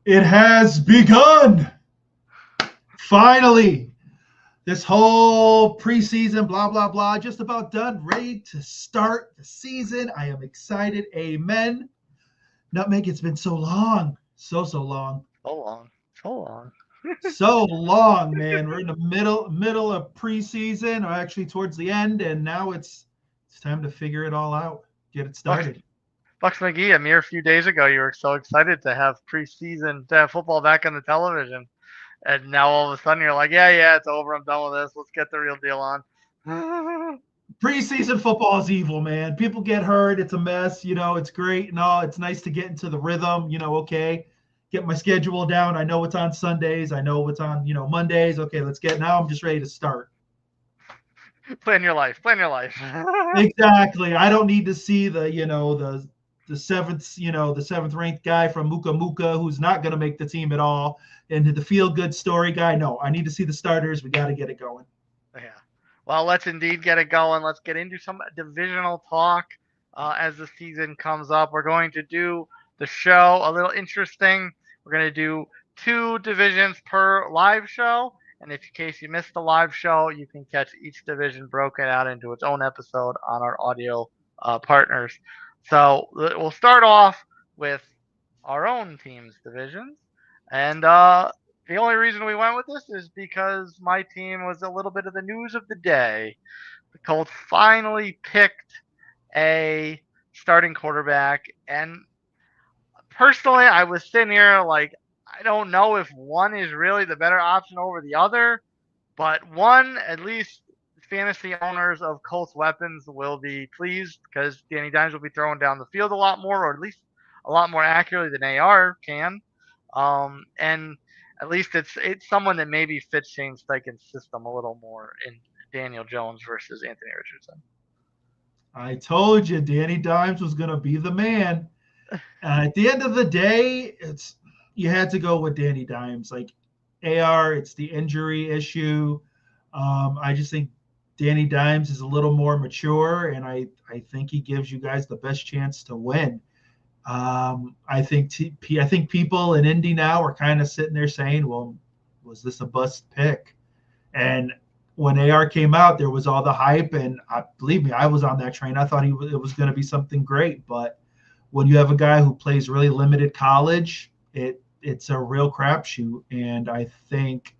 It has begun. Finally, this whole preseason, blah, blah, blah, just about done, ready to start the season. I am excited. Amen. Nutmeg, it's been so long. So long. So long. So long. So long, man. We're in the middle of preseason, or actually towards the end, and now it's time to figure it all out. Get it Bucks, started. Bucks McGee, a mere few days ago, you were so excited to have preseason, to have football back on the television. And now all of a sudden you're like, yeah, it's over. I'm done with this. Let's get the real deal on. Preseason football is evil, man. People get hurt. It's a mess. It's great and all. It's nice to get into the rhythm. Okay, get my schedule down. I know what's on Sundays. I know what's on, Mondays. Okay, let's get now. I'm just ready to start. Plan your life. Plan your life. Exactly. I don't need to see the seventh ranked guy from Muka Muka who's not going to make the team at all, and the feel good story guy. No, I need to see the starters. We got to get it going. Yeah. Well, let's indeed get it going. Let's get into some divisional talk as the season comes up. We're going to do the show a little interesting. We're going to do two divisions per live show. And if in case you missed the live show, you can catch each division broken out into its own episode on our audio partners. So we'll start off with our own team's divisions. And the only reason we went with this is because my team was a little bit of the news of the day. The Colts finally picked a starting quarterback, and personally, I was sitting here like, I don't know if one is really the better option over the other, but one, at least fantasy owners of Colts weapons will be pleased because Danny Dimes will be throwing down the field a lot more, or at least a lot more accurately than AR can. And at least it's someone that maybe fits Shane Steichen's system a little more in Daniel Jones versus Anthony Richardson. I told you Danny Dimes was going to be the man. At the end of the day, it's you had to go with Danny Dimes. Like AR, it's the injury issue. I just think Danny Dimes is a little more mature, and I think he gives you guys the best chance to win. I think people in Indy now are kind of sitting there saying, "Well, was this a bust pick?" And when AR came out, there was all the hype, and believe me, I was on that train. I thought it was going to be something great, but when you have a guy who plays really limited college, it's a real crapshoot. And I think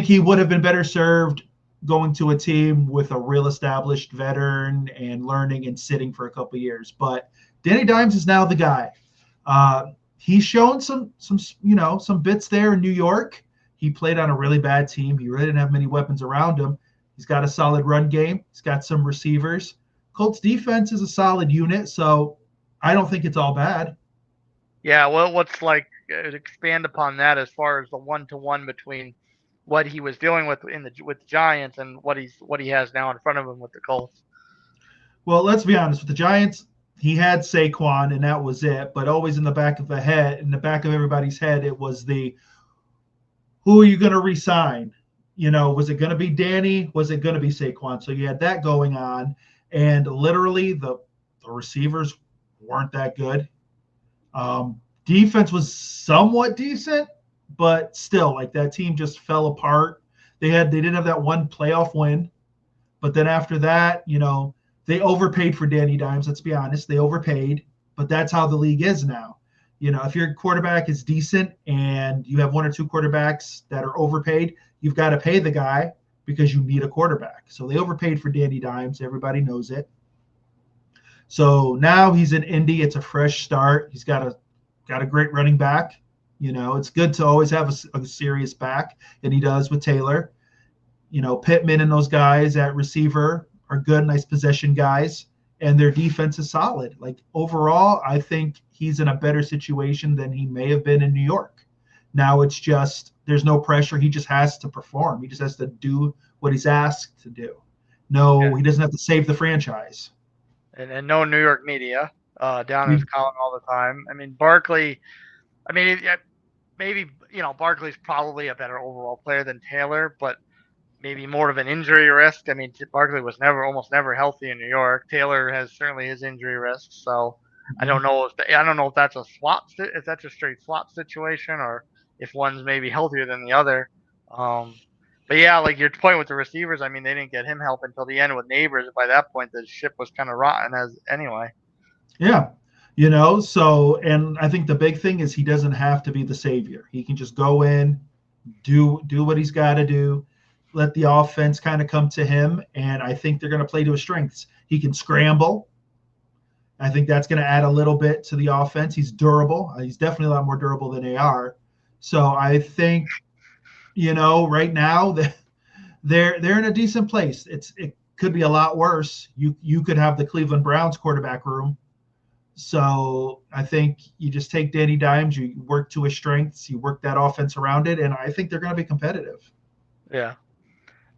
he would have been better served going to a team with a real established veteran and learning and sitting for a couple of years. But Danny Dimes is now the guy. He's shown some bits there in New York. He played on a really bad team. He really didn't have many weapons around him. He's got a solid run game. He's got some receivers. Colts defense is a solid unit, so I don't think it's all bad. Yeah, well, what's like expand upon that as far as the one-to-one between what he was dealing with with the Giants and what he has now in front of him with the Colts. Well, let's be honest with the Giants. He had Saquon, and that was it. But always in the back of everybody's head, it was the who are you going to resign? Was it going to be Danny? Was it going to be Saquon? So you had that going on, and literally the receivers weren't that good. Defense was somewhat decent, but still, like that team just fell apart. They didn't have that one playoff win, but then after that, they overpaid for Danny Dimes. Let's be honest, they overpaid, but that's how the league is now. If your quarterback is decent and you have one or two quarterbacks that are overpaid, you've got to pay the guy because you need a quarterback. So they overpaid for Danny Dimes. Everybody knows it. So now he's in Indy. It's a fresh start. He's got a great running back. It's good to always have a serious back, and he does with Taylor. Pittman and those guys at receiver are good, nice possession guys, and their defense is solid. Like overall, I think he's in a better situation than he may have been in New York. Now it's just there's no pressure. He just has to perform. He just has to do what he's asked to do. Yeah, No, he doesn't have to save the franchise. and no New York media down in his column all the time. I mean, Barkley. I mean, maybe Barkley's probably a better overall player than Taylor, but maybe more of an injury risk. I mean, Barkley was almost never healthy in New York. Taylor has certainly his injury risks. So I don't know if that's a if that's a straight swap situation, or if one's maybe healthier than the other. But yeah, like your point with the receivers, I mean, they didn't get him help until the end with Neighbors. By that point, the ship was kind of rotten as anyway. Yeah. So, and I think the big thing is he doesn't have to be the savior. He can just go in, do what he's got to do, let the offense kind of come to him, and I think they're going to play to his strengths. He can scramble. I think that's going to add a little bit to the offense. He's durable. He's definitely a lot more durable than they are. So I think, right now they're in a decent place. It could be a lot worse. You could have the Cleveland Browns quarterback room. So I think you just take Danny Dimes, you work to his strengths, you work that offense around it, and I think they're going to be competitive. Yeah.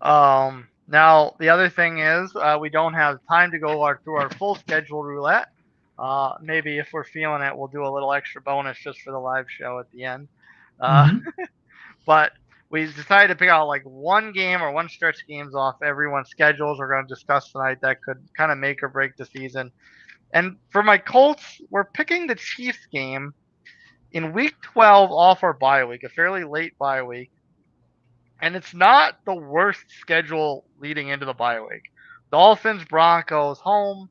Now the other thing is we don't have time to go through our full schedule roulette. Maybe if we're feeling it, we'll do a little extra bonus just for the live show at the end. But we decided to pick out like one game or one stretch games off everyone's schedules we're going to discuss tonight that could kind of make or break the season. And for my Colts, we're picking the Chiefs game in week 12 off our bye week, a fairly late bye week. And it's not the worst schedule leading into the bye week. Dolphins, Broncos home,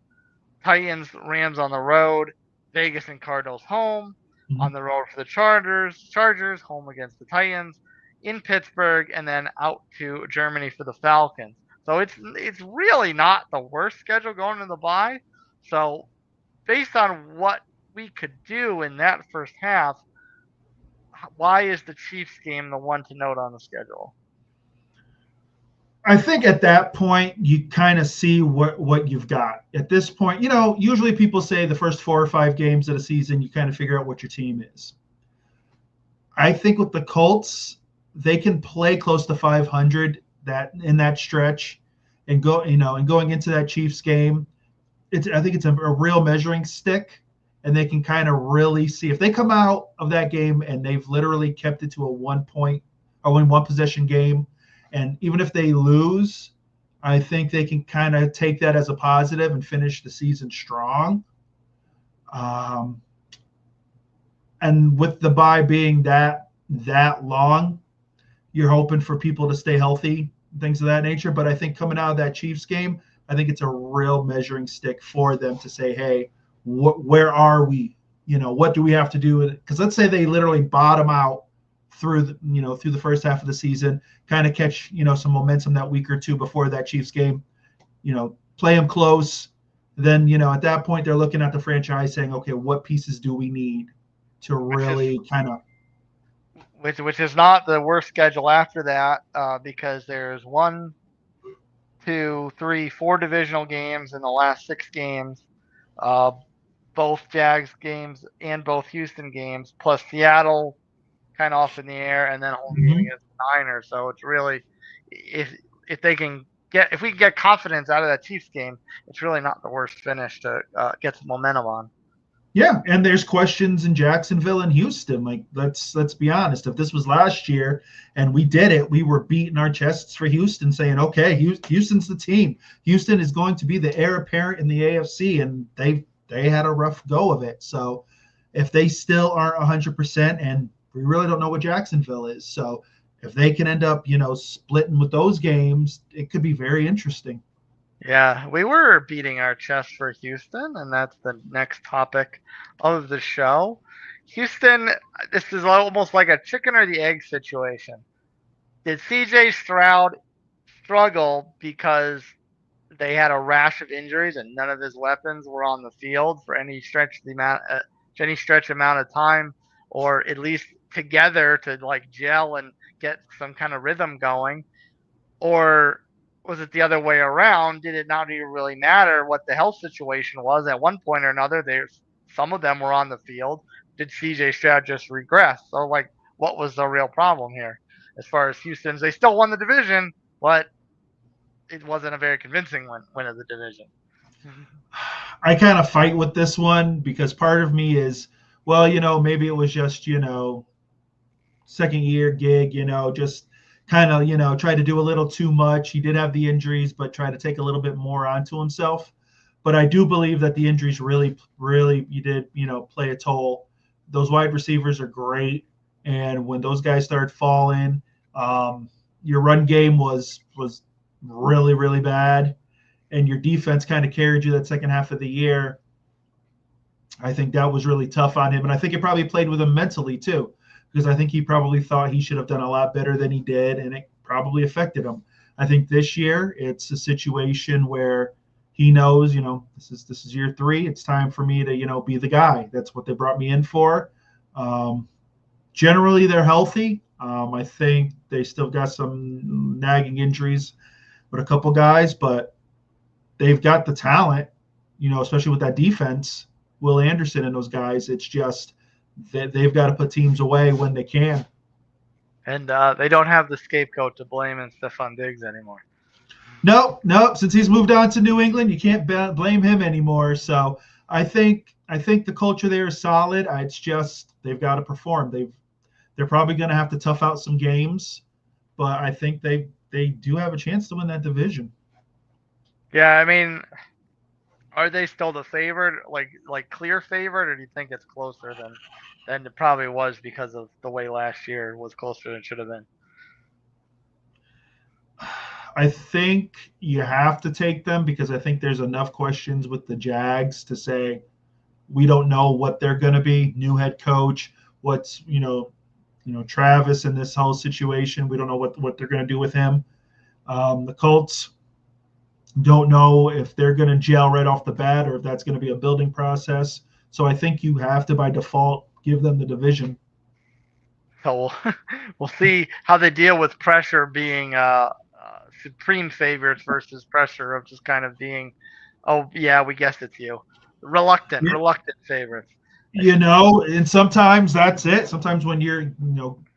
Titans, Rams on the road, Vegas and Cardinals home, on the road for the Chargers home against the Titans, in Pittsburgh, and then out to Germany for the Falcons. So it's really not the worst schedule going into the bye. So based on what we could do in that first half, why is the Chiefs game the one to note on the schedule? I think at that point you kind of see what you've got. At this point, usually people say the first 4 or 5 games of the season you kind of figure out what your team is. I think with the Colts, they can play close to 500 in that stretch, and going into that Chiefs game, I think it's a real measuring stick, and they can kind of really see if they come out of that game and they've literally kept it to a 1 point or one possession game. And even if they lose, I think they can kind of take that as a positive and finish the season strong. And with the bye being that long, you're hoping for people to stay healthy, things of that nature. But I think coming out of that Chiefs game, I think it's a real measuring stick for them to say, hey, where are we? What do we have to do? Because let's say they literally bottom out through the first half of the season, kind of catch some momentum that week or two before that Chiefs game, play them close. Then at that point they're looking at the franchise saying, okay, what pieces do we need to really kind of. Which is not the worst schedule after that, because there's 1, 2, 3, 4 divisional games in the last 6 games, both Jags games and both Houston games, plus Seattle kind of off in the air, and then a home game against the Niners. So it's really, if we can get confidence out of that Chiefs game, it's really not the worst finish to get some momentum on. Yeah, and there's questions in Jacksonville and Houston. Like, let's be honest. If this was last year and we did it, we were beating our chests for Houston, saying, okay, Houston's the team. Houston is going to be the heir apparent in the AFC, and they had a rough go of it. So if they still aren't 100%, and we really don't know what Jacksonville is, so if they can end up, splitting with those games, it could be very interesting. Yeah, we were beating our chest for Houston, and that's the next topic of the show. Houston, this is almost like a chicken or the egg situation. Did CJ Stroud struggle because they had a rash of injuries and none of his weapons were on the field for any stretch amount of time, or at least together to like gel and get some kind of rhythm going? Or was it the other way around? Did it not even really matter what the health situation was? At one point or another, some of them were on the field. Did CJ Stroud just regress? So, like, what was the real problem here? As far as Houston's, they still won the division, but it wasn't a very convincing win of the division. I kind of fight with this one because part of me is, well, maybe it was just, second year gig, just kind of, try to do a little too much. He did have the injuries, but try to take a little bit more onto himself. But I do believe that the injuries really, really, play a toll. Those wide receivers are great, and when those guys start falling, your run game was really, really bad, and your defense kind of carried you that second half of the year. I think that was really tough on him, and I think it probably played with him mentally too, because I think he probably thought he should have done a lot better than he did, and it probably affected him. I think this year it's a situation where he knows, this is year 3. It's time for me to, be the guy. That's what they brought me in for. Generally, they're healthy. I think they still got some nagging injuries with a couple guys, but they've got the talent, especially with that defense, Will Anderson and those guys. It's just that they've got to put teams away when they can. And they don't have the scapegoat to blame in Stephon Diggs anymore. No. Since he's moved on to New England, you can't blame him anymore. So I think the culture there is solid. It's just they've got to perform. They're probably going to have to tough out some games, but I think they do have a chance to win that division. Yeah, I mean, are they still the favorite, like clear favorite, or do you think it's closer than it probably was because of the way last year was closer than it should have been? I think you have to take them because I think there's enough questions with the Jags to say we don't know what they're going to be. New head coach, what's Travis in this whole situation. We don't know what they're going to do with him. The Colts don't know if they're going to gel right off the bat or if that's going to be a building process. So I think you have to, by default, give them the division. So we'll see how they deal with pressure being supreme favorites versus pressure of just kind of being, oh yeah, we guessed it's you. Reluctant favorites. And sometimes that's it. Sometimes when you're,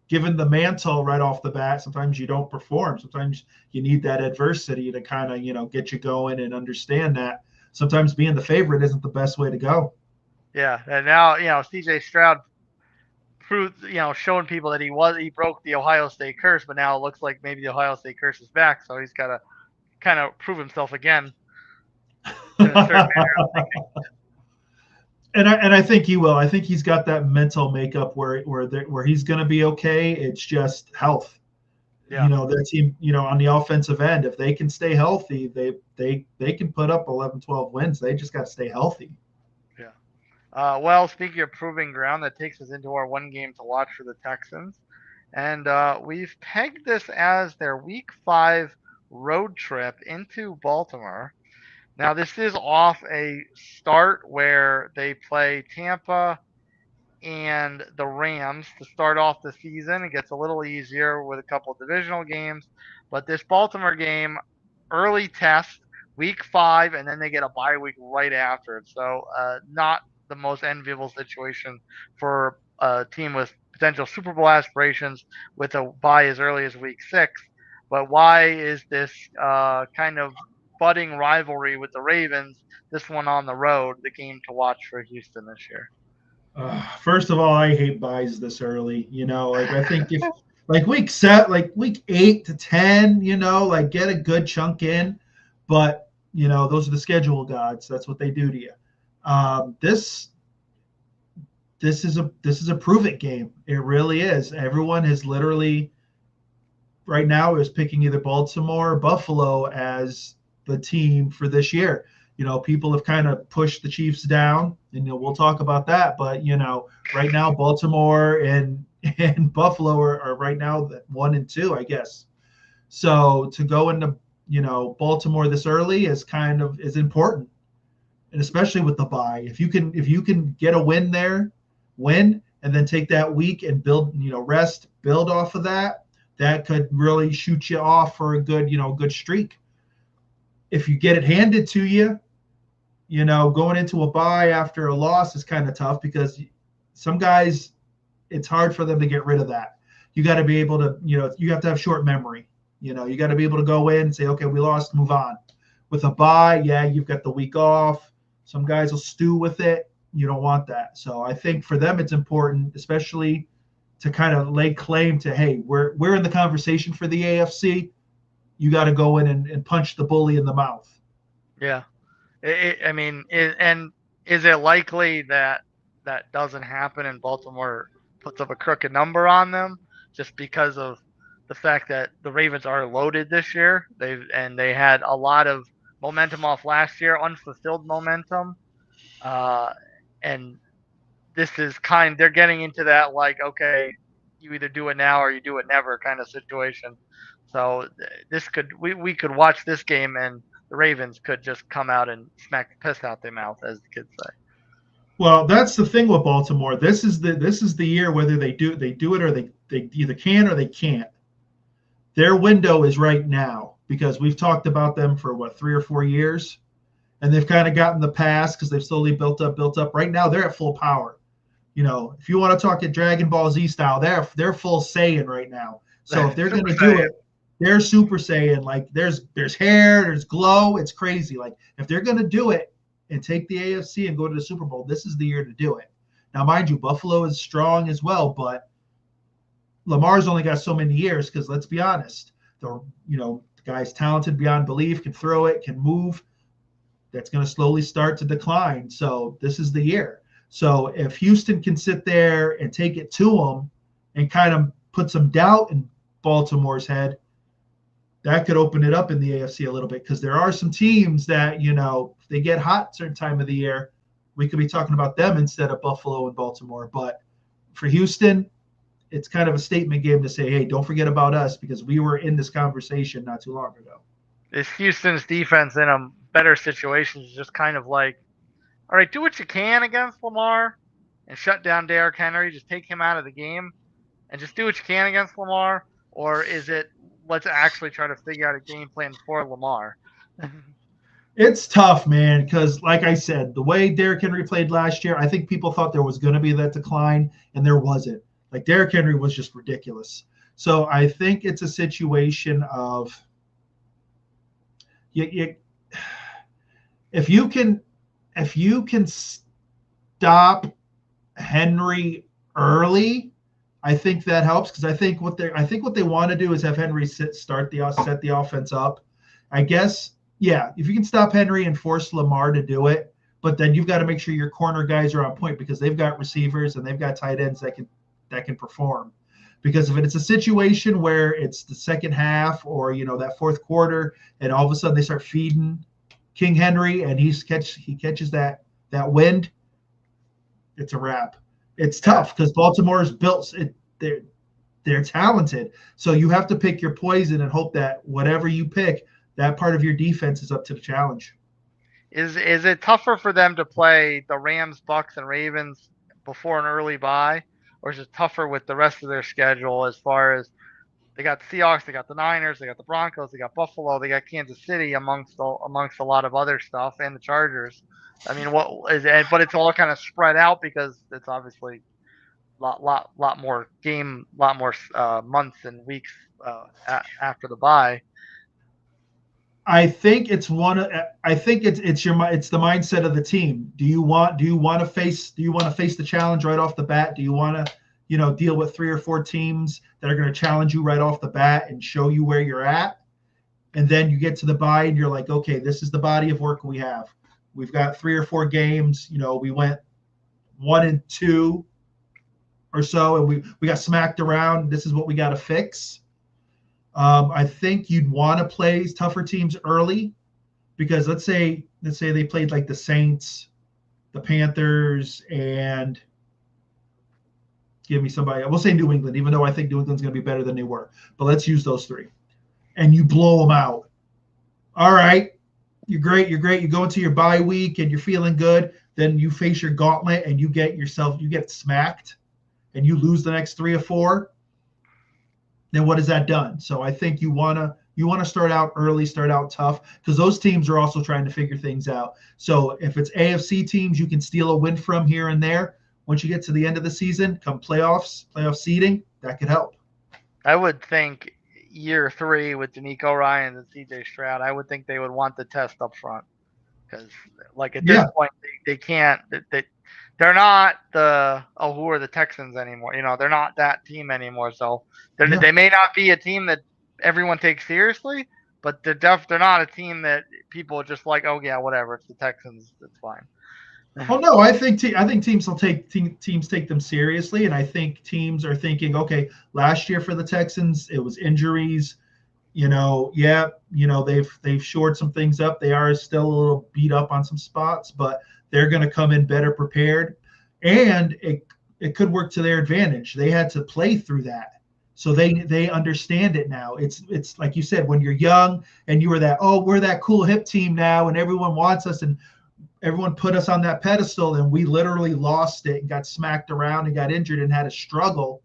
given the mantle right off the bat, sometimes you don't perform. Sometimes you need that adversity to kind of, get you going and understand that sometimes being the favorite isn't the best way to go. Yeah, and now, CJ Stroud proved, showing people that he broke the Ohio State curse, but now it looks like maybe the Ohio State curse is back, so he's got to kind of prove himself again. In a certain manner. And I think he will. I think he's got that mental makeup where he's going to be okay. It's just health. Yeah. Their team, on the offensive end, if they can stay healthy, they can put up 11, 12 wins. They just got to stay healthy. Yeah. Well, speaking of proving ground, that takes us into our one game to watch for the Texans. And we've pegged this as their Week 5 road trip into Baltimore. Now, this is off a start where they play Tampa and the Rams to start off the season. It gets a little easier with a couple of divisional games. But this Baltimore game, early test, Week 5, and then they get a bye week right after it. So not the most enviable situation for a team with potential Super Bowl aspirations with a bye as early as Week 6. But why is this kind of budding rivalry with the Ravens, this one on the road, the game to watch for Houston this year? First of all, I hate buys this early. I think if week 8 to 10, get a good chunk in, but those are the schedule gods. That's what they do to you. This is a prove it game. It really is. Everyone is literally right now is picking either Baltimore or Buffalo as the team for this year. People have kind of pushed the Chiefs down, and we'll talk about that. But right now Baltimore and Buffalo are right now 1 and 2, I guess. So to go into Baltimore this early is important, and especially with the bye. If you can get a win there, and then take that week and build, rest, build off of that. That could really shoot you off for a good streak. If you get it handed to you, going into a bye after a loss is kind of tough because some guys, it's hard for them to get rid of that. You got to be able to, you have to have short memory. You got to be able to go in and say, okay, we lost, move on. With a bye, yeah, you've got the week off. Some guys will stew with it. You don't want that. So I think for them, it's important, especially to kind of lay claim to, hey, we're in the conversation for the AFC. You got to go in and punch the bully in the mouth. Yeah. I mean, is it likely that that doesn't happen and Baltimore puts up a crooked number on them just because of the fact that the Ravens are loaded this year? They had a lot of momentum off last year, unfulfilled momentum, uh, and this is they're getting into that, like, okay, you either do it now or you do it never kind of situation. So this could we could watch this game and the Ravens could just come out and smack the piss out their mouth, as the kids say. Well, that's the thing with Baltimore. This is the year whether they do it or they either can or they can't. Their window is right now because we've talked about them for 3 or 4 years, and they've kind of gotten the pass because they've slowly built up. Right now, they're at full power. If you want to talk at Dragon Ball Z style, they're full Saiyan right now. So if they're going to do it, they're Super Saiyan. Like there's hair, there's glow. It's crazy. Like if they're going to do it and take the AFC and go to the Super Bowl, this is the year to do it. Now, mind you, Buffalo is strong as well, but Lamar's only got so many years because let's be honest, the guy's talented beyond belief, can throw it, can move. That's going to slowly start to decline. So this is the year. So if Houston can sit there and take it to them and kind of put some doubt in Baltimore's head, that could open it up in the AFC a little bit because there are some teams that, if they get hot certain time of the year, we could be talking about them instead of Buffalo and Baltimore. But for Houston, it's kind of a statement game to say, hey, don't forget about us because we were in this conversation not too long ago. Is Houston's defense in a better situation? Is just kind of like, all right, do what you can against Lamar and shut down Derrick Henry. Just take him out of the game and just do what you can against Lamar. Or is it, let's actually try to figure out a game plan for Lamar? It's tough, man, because like I said, the way Derrick Henry played last year, I think people thought there was going to be that decline, and there wasn't. Like Derrick Henry was just ridiculous. So I think it's a situation of if you can stop Henry early, I think that helps because I think what they want to do is have Henry set the offense up. I guess, yeah, if you can stop Henry and force Lamar to do it, but then you've got to make sure your corner guys are on point because they've got receivers and they've got tight ends that can perform. Because if it's a situation where it's the second half or that fourth quarter and all of a sudden they start feeding King Henry and he catches that wind, it's a wrap. It's tough because Baltimore's built it. They're talented, so you have to pick your poison and hope that whatever you pick, that part of your defense is up to the challenge. Is it tougher for them to play the Rams, Bucks, and Ravens before an early bye, or is it tougher with the rest of their schedule as far as they got the Seahawks, they got the Niners, they got the Broncos, they got Buffalo, they got Kansas City amongst a lot of other stuff, and the Chargers? I mean, but it's all kind of spread out because it's obviously lot more months and weeks after the bye. I think it's I think it's the mindset of the team. Do you want to face the challenge right off the bat? Do you want to deal with 3 or 4 teams that are going to challenge you right off the bat and show you where you're at? And then you get to the bye and you're like, okay, this is the body of work we have. We've got 3 or 4 games. We went 1-2 or so, and we got smacked around. This is what we got to fix. I think you'd want to play tougher teams early because let's say they played like the Saints, the Panthers, and give me somebody. We'll say New England, even though I think New England's going to be better than they were. But let's use those 3. And you blow them out. All right, you're great. You go into your bye week and you're feeling good. Then you face your gauntlet and you get smacked and you lose the next 3 or 4. Then what has that done? So I think you want to start out early, start out tough because those teams are also trying to figure things out. So if it's AFC teams you can steal a win from here and there, once you get to the end of the season, come playoff seeding, that could help. I would think year 3 with D'Amico Ryans and CJ Stroud, I would think they would want the test up front because like at this point they can't. They're not who are the Texans anymore? They're not that team anymore. So they may not be a team that everyone takes seriously, but they're not a team that people just like, oh yeah, whatever, it's the Texans, it's fine. Oh no, I think teams will teams take them seriously, and I think teams are thinking, okay, last year for the Texans it was injuries. They've shored some things up. They are still a little beat up on some spots, but they're going to come in better prepared, and it could work to their advantage. They had to play through that, so they understand it now. It's like you said, when you're young and you were we're that cool hip team now, and everyone wants us, and everyone put us on that pedestal, and we literally lost it and got smacked around and got injured and had a struggle.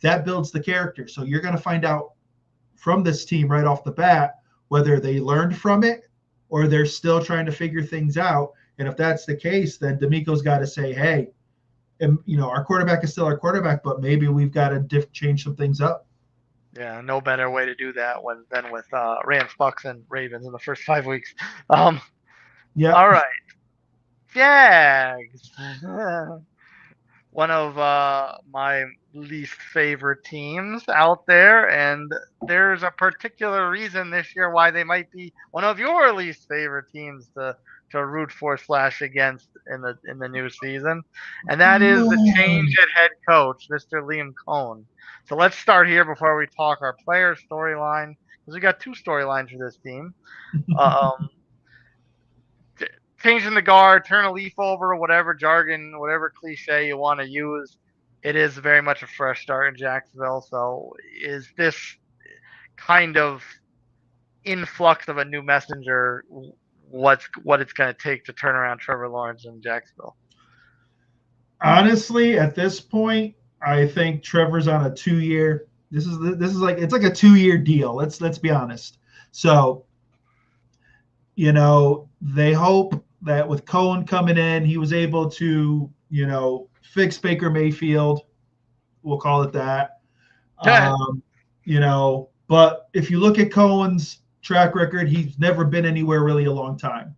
That builds the character. So you're going to find out from this team right off the bat whether they learned from it or they're still trying to figure things out. And if that's the case, then D'Amico's got to say, hey, our quarterback is still our quarterback, but maybe we've got to change some things up. Yeah, no better way to do that than with Rams, Bucks, and Ravens in the first 5 weeks. Yeah. All right. Jags. One of my least favorite teams out there, and there's a particular reason this year why they might be one of your least favorite teams to root for / against in the new season, and that is the change at head coach, Mr. Liam Cohn. So let's start here before we talk our player storyline, because we got 2 storylines for this team. Changing the guard, turn a leaf over, whatever jargon, whatever cliche you want to use, it is very much a fresh start in Jacksonville. So is this kind of influx of a new messenger what it's going to take to turn around Trevor Lawrence in Jacksonville? Honestly, at this point, I think Trevor's on a 2-year. This is like it's like a 2-year deal. Let's be honest. So, they hope that with Cohen coming in, he was able to, fix Baker Mayfield. We'll call it that. But if you look at Cohen's track record, he's never been anywhere really a long time.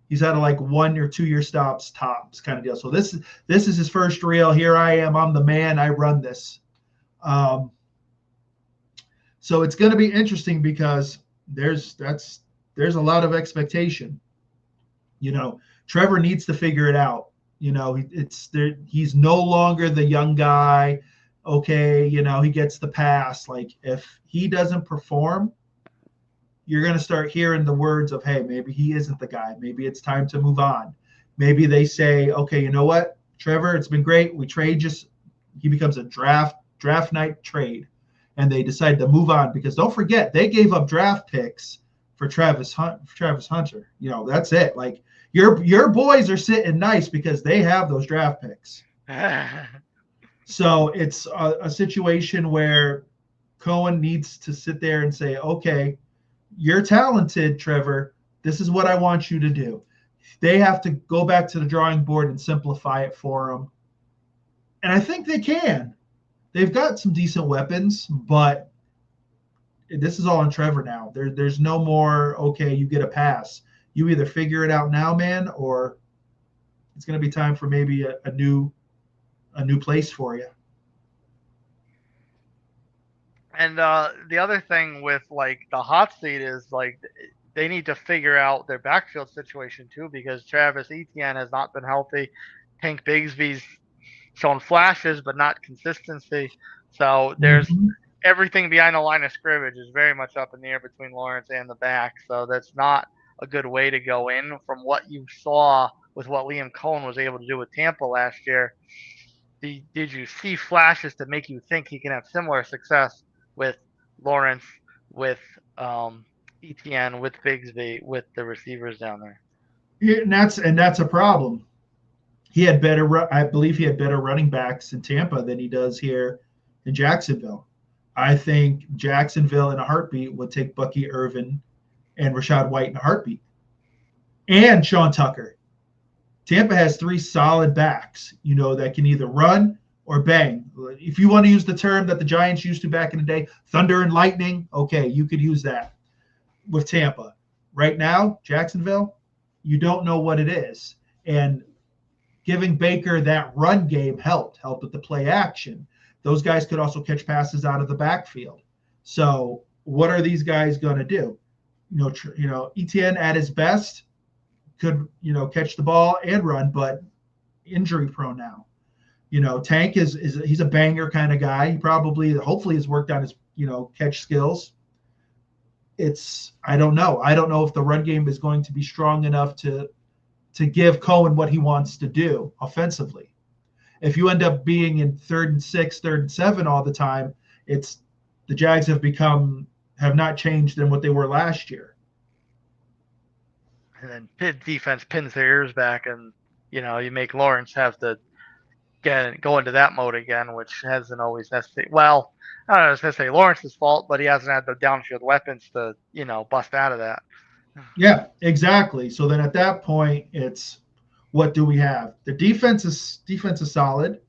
He's had 1 or 2 year stops tops kind of deal. So this is his first real. Here I am. I'm the man. I run this. So it's going to be interesting because there's a lot of expectation. Trevor needs to figure it out. He's no longer the young guy. Okay, he gets the pass. If he doesn't perform, you're going to start hearing the words of, hey, maybe he isn't the guy. Maybe it's time to move on. Maybe they say, okay, you know what, Trevor, it's been great. We trade he becomes a draft night trade, and they decide to move on because don't forget they gave up draft picks for Travis Hunter. That's it. Your boys are sitting nice because they have those draft picks. So it's a situation where Cohen needs to sit there and say, okay, you're talented, Trevor. This is what I want you to do. They have to go back to the drawing board and simplify it for him. And I think they can. They've got some decent weapons, but this is all on Trevor now. There's no more, okay, you get a pass. You either figure it out now, man, or it's going to be time for maybe a new place for you. And the other thing with the hot seat is they need to figure out their backfield situation too, because Travis Etienne has not been healthy. Tank Bigsby's shown flashes but not consistency. So there's everything behind the line of scrimmage is very much up in the air between Lawrence and the back. So that's not a good way to go in from what you saw with what Liam Cohen was able to do with Tampa last year. Did you see flashes to make you think he can have similar success with Lawrence, with Etienne, with Bigsby, with the receivers down there? And that's a problem. I believe he had better running backs in Tampa than he does here in Jacksonville. I think Jacksonville in a heartbeat would take Bucky Irvin and Rachaad White in a heartbeat. And Sean Tucker. Tampa has 3 solid backs, that can either run or bang. If you want to use the term that the Giants used to back in the day, thunder and lightning, okay, you could use that with Tampa. Right now, Jacksonville, you don't know what it is. And giving Baker that run game helped with the play action. Those guys could also catch passes out of the backfield. So what are these guys going to do? Etienne at his best could, catch the ball and run, but injury prone now. Tank is he's a banger kind of guy. He hopefully has worked on his, catch skills. I don't know. I don't know if the run game is going to be strong enough to give Cohen what he wants to do offensively. If you end up being in 3rd and 6, 3rd and 7 all the time, the Jags have not changed than what they were last year. And then defense pins their ears back, and you make Lawrence have to go into that mode again, which hasn't always necessarily. Well, I don't know if it's necessarily Lawrence's fault, but he hasn't had the downfield weapons to bust out of that. Yeah, exactly. So then at that point, it's what do we have? The defense is solid,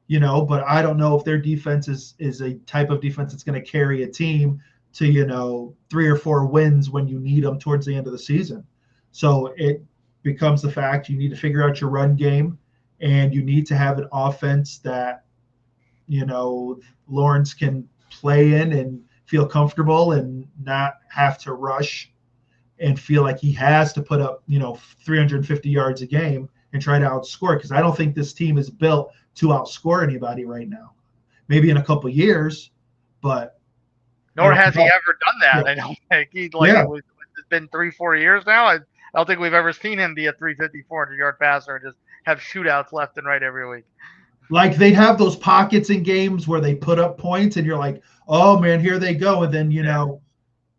but I don't know if their defense is a type of defense that's going to carry a team to 3 or 4 wins when you need them towards the end of the season. So it becomes the fact you need to figure out your run game, and you need to have an offense that Lawrence can play in and feel comfortable and not have to rush and feel like he has to put up 350 yards a game and try to outscore, because I don't think this team is built to outscore anybody right now. Maybe in a couple of years, but nor has he ever done that. Yeah. I don't think it's been 3-4 years now. I don't think we've ever seen him be a 350, 400-yard passer and just have shootouts left and right every week. Like they'd have those pockets in games where they put up points and you're like, oh man, here they go. And then,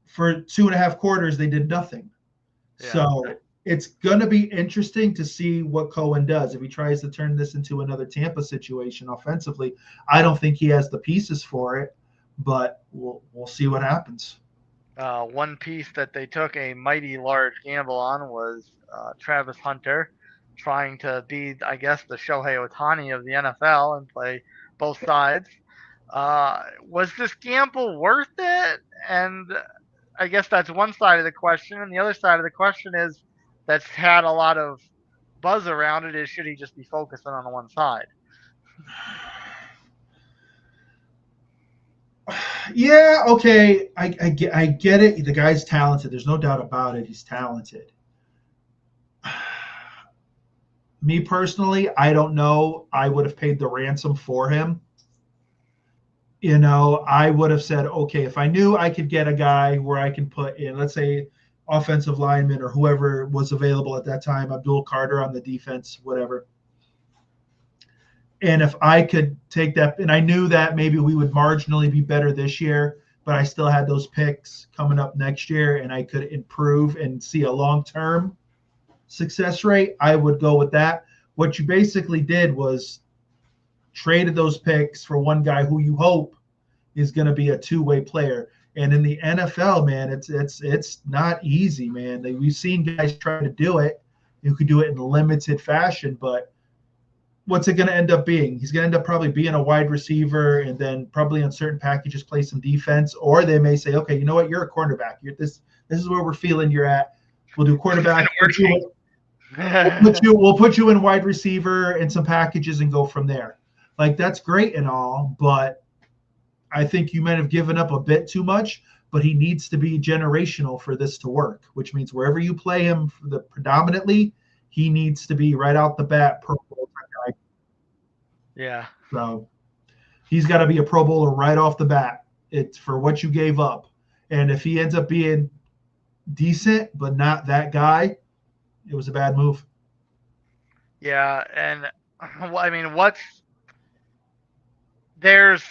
for 2.5 quarters, they did nothing. Yeah. So it's going to be interesting to see what Cohen does. If he tries to turn this into another Tampa situation offensively, I don't think he has the pieces for it, but we'll see what happens. One piece that they took a mighty large gamble on was Travis Hunter, trying to be, I guess, the Shohei Ohtani of the NFL and play both sides. Was this gamble worth it? And I guess that's one side of the question. And the other side of the question is that's had a lot of buzz around it is, should he just be focusing on one side? Yeah, okay. I get it. The guy's talented. There's no doubt about it. He's talented. Me personally, I don't know. I would have paid the ransom for him. I would have said, okay, if I knew I could get a guy where I can put in, let's say, offensive lineman or whoever was available at that time, Abdul Carter on the defense, whatever. And if I could take that, and I knew that maybe we would marginally be better this year, but I still had those picks coming up next year and I could improve and see a long-term success rate, I would go with that. What you basically did was traded those picks for one guy who you hope is going to be a two-way player. And in the NFL, man, it's not easy, man. We've seen guys try to do it. You could do it in limited fashion, but what's it going to end up being? He's going to end up probably being a wide receiver and then probably on certain packages play some defense. Or they may say, okay, you know what? You're a cornerback. This is where we're feeling you're at. We'll do quarterback. We'll put you in wide receiver and some packages and go from there. Like, that's great and all, but I think you might have given up a bit too much, but he needs to be generational for this to work, which means wherever you play him predominantly, he needs to be right out the bat Pro Bowl guy. Yeah. So he's got to be a Pro Bowler right off the bat. It's for what you gave up. And if he ends up being decent but not that guy, it was a bad move. Yeah, and I mean, there's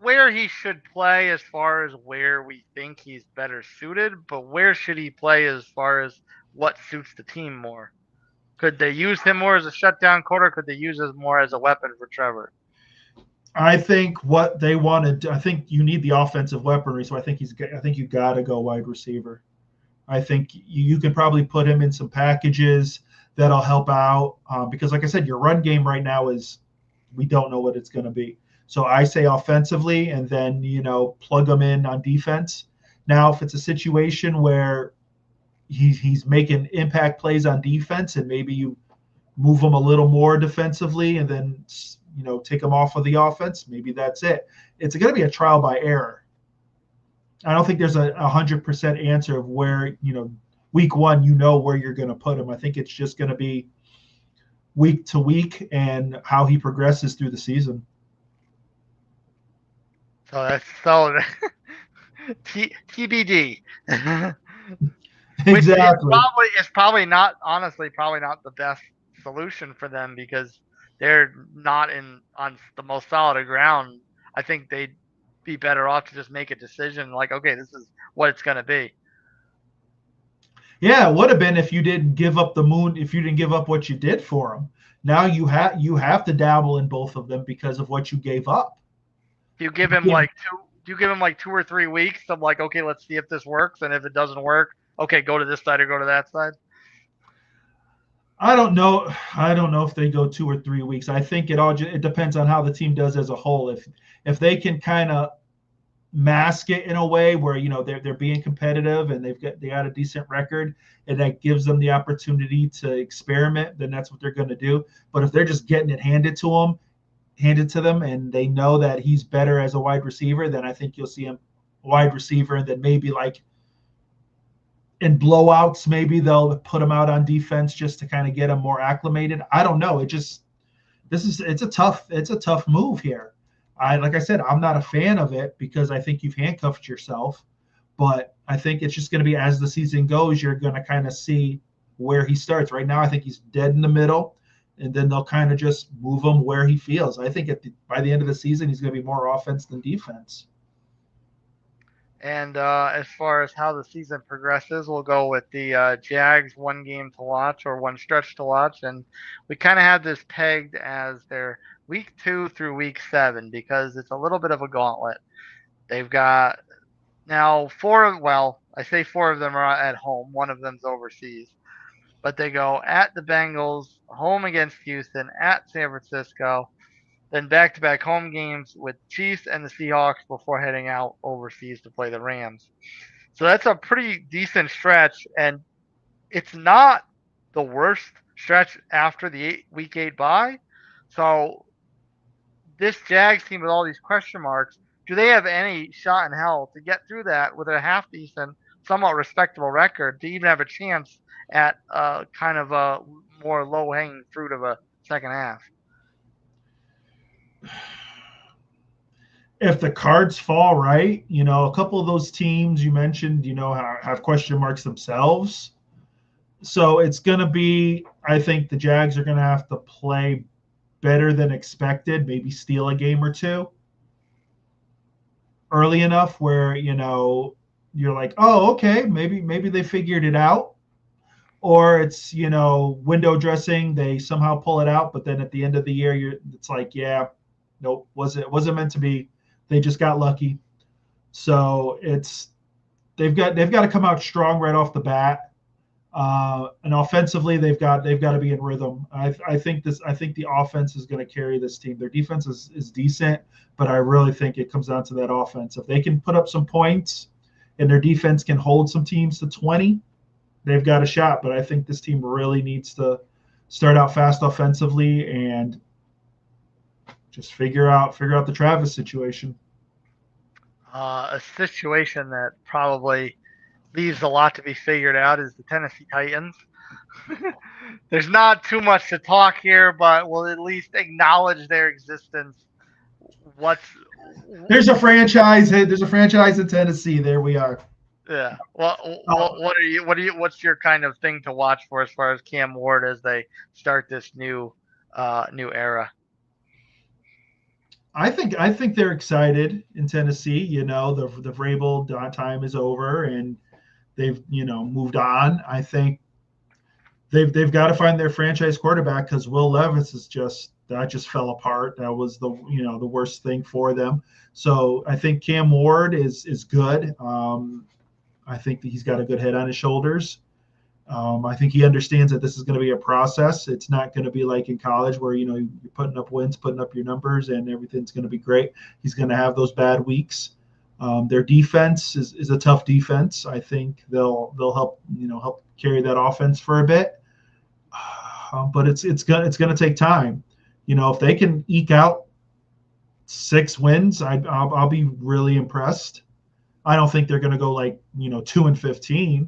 where he should play as far as where we think he's better suited, but where should he play as far as what suits the team more? Could they use him more as a shutdown quarter? Could they use him more as a weapon for Trevor? I think what they wanted, I think you need the offensive weaponry, so I think you got to go wide receiver. I think you can probably put him in some packages that'll help out because, like I said, your run game right now is we don't know what it's going to be. So I say offensively, and then plug him in on defense. Now, if it's a situation where he's making impact plays on defense, and maybe you move him a little more defensively, and then take him off of the offense, maybe that's it. It's going to be a trial by error. I don't think there's a 100% answer of where, week one, where you're going to put him. I think it's just going to be week to week and how he progresses through the season. So that's so TBD. Which Exactly. is probably not, honestly, probably not the best solution for them because they're not on the most solid of ground. I think they'd be better off to just make a decision like, okay, this is what it's going to be. Yeah, it would have been if you didn't give up the moon, if you didn't give up what you did for him. Now you have to dabble in both of them because of what you gave up. Do you give him Yeah. like 2 or 3 weeks of like, okay, let's see if this works, and if it doesn't work, okay, go to this side or go to that side? I don't know. I don't know if they go 2 or 3 weeks. I think it depends on how the team does as a whole. If they can kind of mask it in a way where they're being competitive and they got a decent record and that gives them the opportunity to experiment, then that's what they're going to do. But if they're just getting it handed to them and they know that he's better as a wide receiver, then I think you'll see him wide receiver, and then maybe like in blowouts, maybe they'll put him out on defense just to kind of get him more acclimated. I don't know. It's a tough move here. Like I said, I'm not a fan of it because I think you've handcuffed yourself, but I think it's just going to be as the season goes, you're going to kind of see where he starts. Right now, I think he's dead in the middle, and then they'll kind of just move him where he feels. I think by the end of the season, he's going to be more offense than defense. And as far as how the season progresses, we'll go with the Jags one game to watch or one stretch to watch. And we kind of have this pegged as their week 2 through week 7 because it's a little bit of a gauntlet. They've got now I say 4 of them are at home. One of them's overseas. But they go at the Bengals, home against Houston, at San Francisco, then back-to-back home games with Chiefs and the Seahawks before heading out overseas to play the Rams. So that's a pretty decent stretch, and it's not the worst stretch after the week 8 bye. So this Jags team with all these question marks, do they have any shot in hell to get through that with a half-decent, somewhat respectable record to even have a chance at kind of a more low-hanging fruit of a second half? If the cards fall right, a couple of those teams you mentioned, have question marks themselves. So it's going to be, I think the Jags are going to have to play better than expected, maybe steal a game or two early enough where, you're like, oh, okay, maybe they figured it out. Or it's, window dressing, they somehow pull it out, but then at the end of the year, it's like, yeah, nope, wasn't meant to be. They just got lucky. So they've got to come out strong right off the bat. And offensively, they've got to be in rhythm. I think the offense is going to carry this team. Their defense is decent, but I really think it comes down to that offense. If they can put up some points and their defense can hold some teams to 20, they've got a shot. But I think this team really needs to start out fast offensively and just figure out the Travis situation. A situation that probably leaves a lot to be figured out is the Tennessee Titans. There's not too much to talk here, but we'll at least acknowledge their existence. There's a franchise in Tennessee. There we are. Yeah. Well, what's your kind of thing to watch for as far as Cam Ward as they start this new era? I think they're excited in Tennessee. The Vrabel time is over and they've moved on. I think they've got to find their franchise quarterback because Will Levis just fell apart. That was the worst thing for them. So I think Cam Ward is good. I think that he's got a good head on his shoulders. I think he understands that this is going to be a process. It's not going to be like in college where you're putting up wins, putting up your numbers, and everything's going to be great. He's going to have those bad weeks. Their defense is a tough defense. I think they'll help carry that offense for a bit, but it's going to take time. If they can eke out 6 wins, I'll be really impressed. I don't think they're going to go 2-15.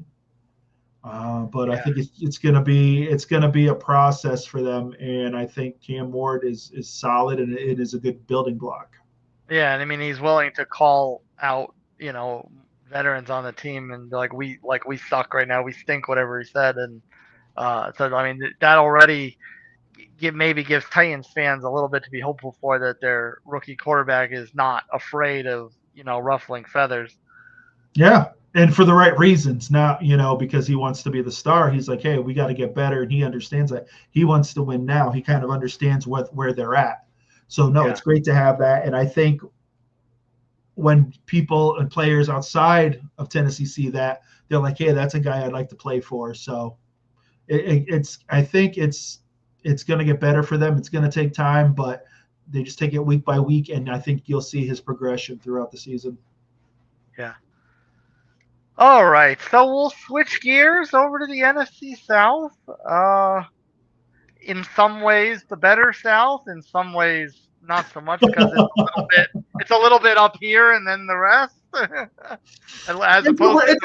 But I think it's going to be a process for them, and I think Cam Ward is solid, and it is a good building block. Yeah, and I mean he's willing to call out veterans on the team and be like we suck right now, we stink, whatever he said, and so I mean that already maybe gives Titans fans a little bit to be hopeful for, that their rookie quarterback is not afraid of ruffling feathers. Yeah, and for the right reasons, not because he wants to be the star. He's like, hey, we got to get better, and he understands that. He wants to win now. He kind of understands where they're at. So no, it's great to have that, and I think when people and players outside of Tennessee see that, they're like, hey, that's a guy I'd like to play for. So I think it's going to get better for them. It's going to take time, but they just take it week by week, and I think you'll see his progression throughout the season. Yeah. All right, so we'll switch gears over to the NFC South. In some ways, the better South. In some ways, not so much, because it's a little bit up here, and then the rest, as opposed to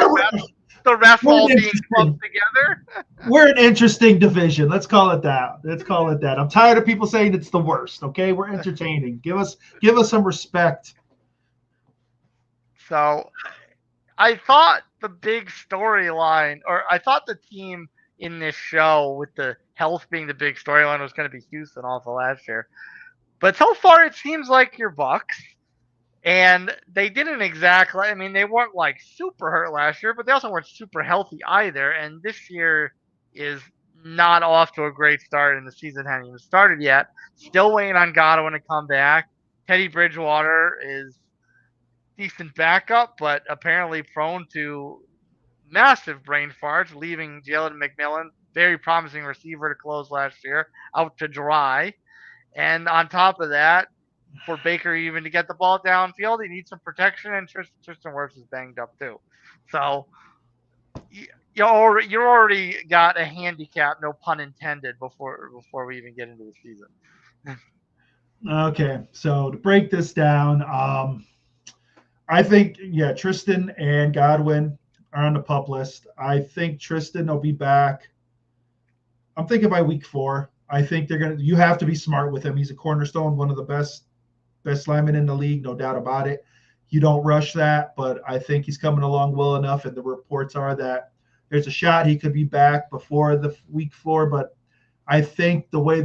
the rest all being clumped together. We're an interesting division. Let's call it that. I'm tired of people saying it's the worst. Okay, we're entertaining. Give us some respect. So, I thought the big storyline, or I thought the team in this show, with the health being the big storyline, was going to be Houston also last year. But so far, it seems like your Bucs, and they didn't exactly. I mean, they weren't super hurt last year, but they also weren't super healthy either. And this year is not off to a great start, and the season hadn't even started yet. Still waiting on Godwin to come back. Teddy Bridgewater is decent backup, but apparently prone to massive brain farts, leaving Jalen McMillan, very promising receiver to close last year, out to dry. And on top of that, for Baker even to get the ball downfield, he needs some protection, and Tristan Wirfs is banged up too. So you already got a handicap, no pun intended, before we even get into the season. Okay, so to break this down, I think Tristan and Godwin are on the pup list. I think Tristan will be back. I'm thinking by week 4. I think you have to be smart with him. He's a cornerstone, one of the best linemen in the league, no doubt about it. You don't rush that, but I think he's coming along well enough, and the reports are that there's a shot he could be back before the week 4. But I think the way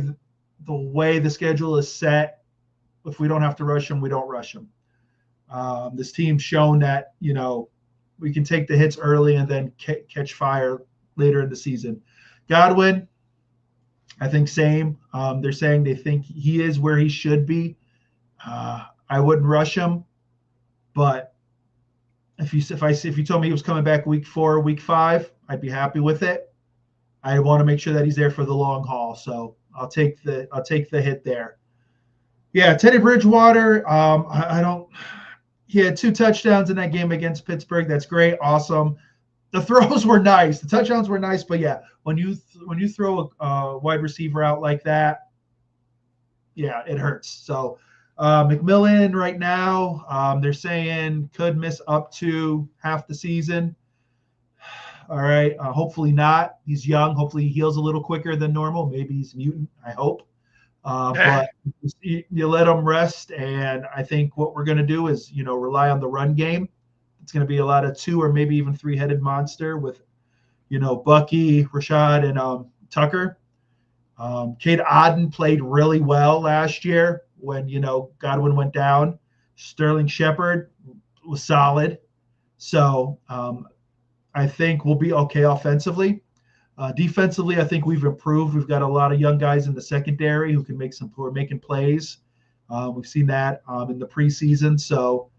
the schedule is set, if we don't have to rush him, we don't rush him. This team's shown that we can take the hits early and then catch fire later in the season. Godwin, I think same. They're saying they think he is where he should be. I wouldn't rush him, but if you told me he was coming back week 4, week 5, I'd be happy with it. I want to make sure that he's there for the long haul, so I'll take the hit there. Yeah, Teddy Bridgewater. He had 2 touchdowns in that game against Pittsburgh. That's great, awesome. The throws were nice. The touchdowns were nice, but yeah, when you throw a wide receiver out like that, yeah, it hurts. So McMillan right now, they're saying could miss up to half the season. All right, hopefully not. He's young. Hopefully he heals a little quicker than normal. Maybe he's mutant. I hope. But you let him rest, and I think what we're going to do is rely on the run game. It's going to be a lot of 2 or maybe even 3-headed monster with Bucky, Rashad, and Tucker. Cade Otton played really well last year when Godwin went down. Sterling Shepard was solid. So I think we'll be okay offensively. Defensively, I think we've improved. We've got a lot of young guys in the secondary who can who are making plays. We've seen that in the preseason. So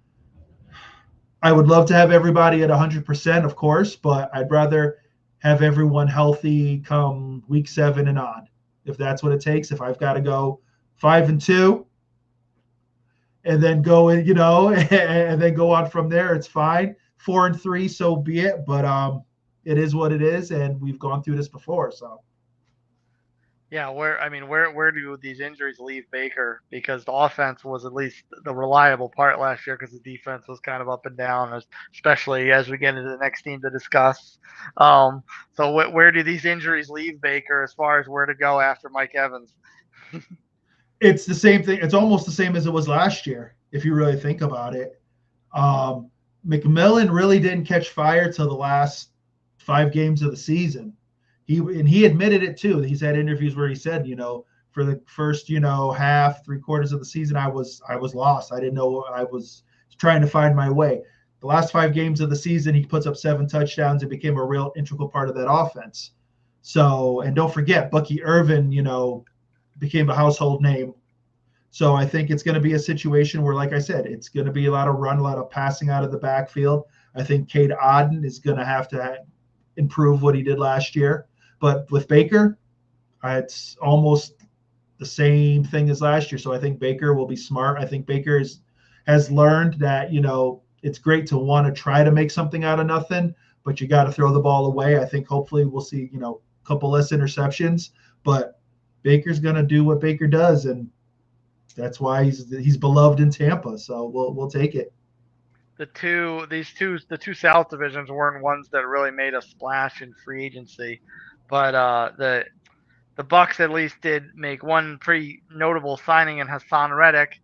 I would love to have everybody at 100%, of course, but I'd rather have everyone healthy come week 7 and on, if that's what it takes. If I've got to go 5-2 and then go in, and then go on from there, it's fine. 4-3, so be it. But it is what it is, and we've gone through this before. So, Yeah, where do these injuries leave Baker? Because the offense was at least the reliable part last year, because the defense was kind of up and down, especially as we get into the next team to discuss. Um, so where do these injuries leave Baker as far as where to go after Mike Evans? It's the same thing. It's almost the same as it was last year, if you really think about it. Um, McMillan really didn't catch fire till the last 5 games of the season. He admitted it too. He's had interviews where he said, for the first, half, 3/4 of the season, I was lost. I didn't know. I was trying to find my way. The last 5 games of the season, he puts up 7 touchdowns and became a real integral part of that offense. So, and don't forget, Bucky Irvin, became a household name. So I think it's going to be a situation where, like I said, it's going to be a lot of run, a lot of passing out of the backfield. I think Cade Otton is going to have to improve what he did last year. But with Baker, it's almost the same thing as last year. So I think Baker will be smart. I think Baker has learned that, it's great to want to try to make something out of nothing, but you got to throw the ball away. I think hopefully we'll see, a couple less interceptions, but Baker's going to do what Baker does. And that's why he's beloved in Tampa. So we'll take it. The two South divisions weren't ones that really made a splash in free agency, but the Bucs at least did make one pretty notable signing in Hassan Reddick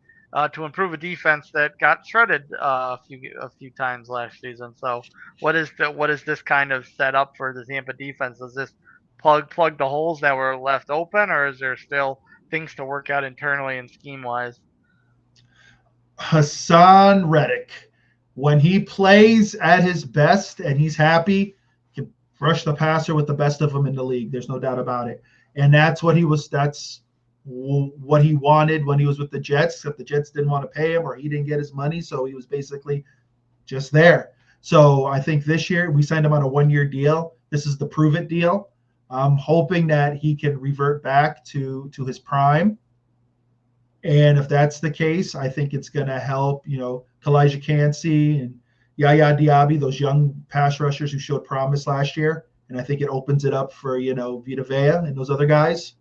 to improve a defense that got shredded a few times last season. So what is this kind of set up for the Tampa defense? Does this plug the holes that were left open, or is there still things to work out internally and scheme wise? Hassan Reddick, when he plays at his best and he's happy, can rush the passer with the best of them in the league. There's no doubt about it. And that's what he wanted when he was with the Jets, except the Jets didn't want to pay him or he didn't get his money. So he was basically just there. So I think this year we signed him on a 1-year deal. This is the prove it deal. I'm hoping that he can revert back to his prime. And if that's the case, I think it's going to help, Kalijah Cansey and Yaya Diaby, those young pass rushers who showed promise last year. And I think it opens it up for, Vita Vea and those other guys.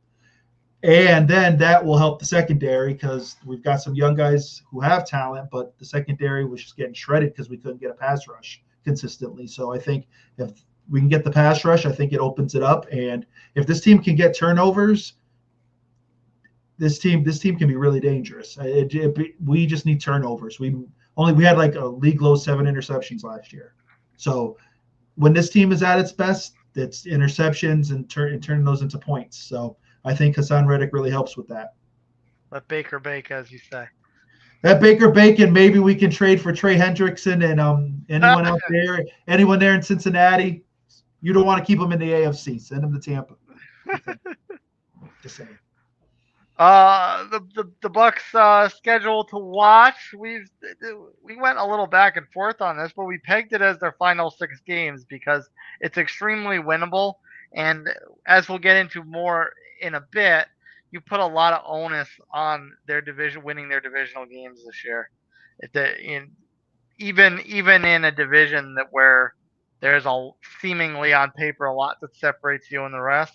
And then that will help the secondary because we've got some young guys who have talent, but the secondary was just getting shredded because we couldn't get a pass rush consistently. So I think if we can get the pass rush, I think it opens it up. And if this team can get turnovers, this team can be really dangerous. We just need turnovers. We had like a league low 7 interceptions last year. So when this team is at its best, it's interceptions and turning those into points. So I think Hassan Reddick really helps with that. Let Baker bake, as you say. That Baker Bacon, maybe we can trade for Trey Hendrickson and anyone out there, anyone there in Cincinnati. You don't want to keep them in the AFC. Send them to Tampa. Just saying. The Bucs schedule to watch. We went a little back and forth on this, but we pegged it as their final 6 games because it's extremely winnable. And as we'll get into more in a bit, you put a lot of onus on their division winning their divisional games this year. Even in a division where there's seemingly on paper a lot that separates you and the rest,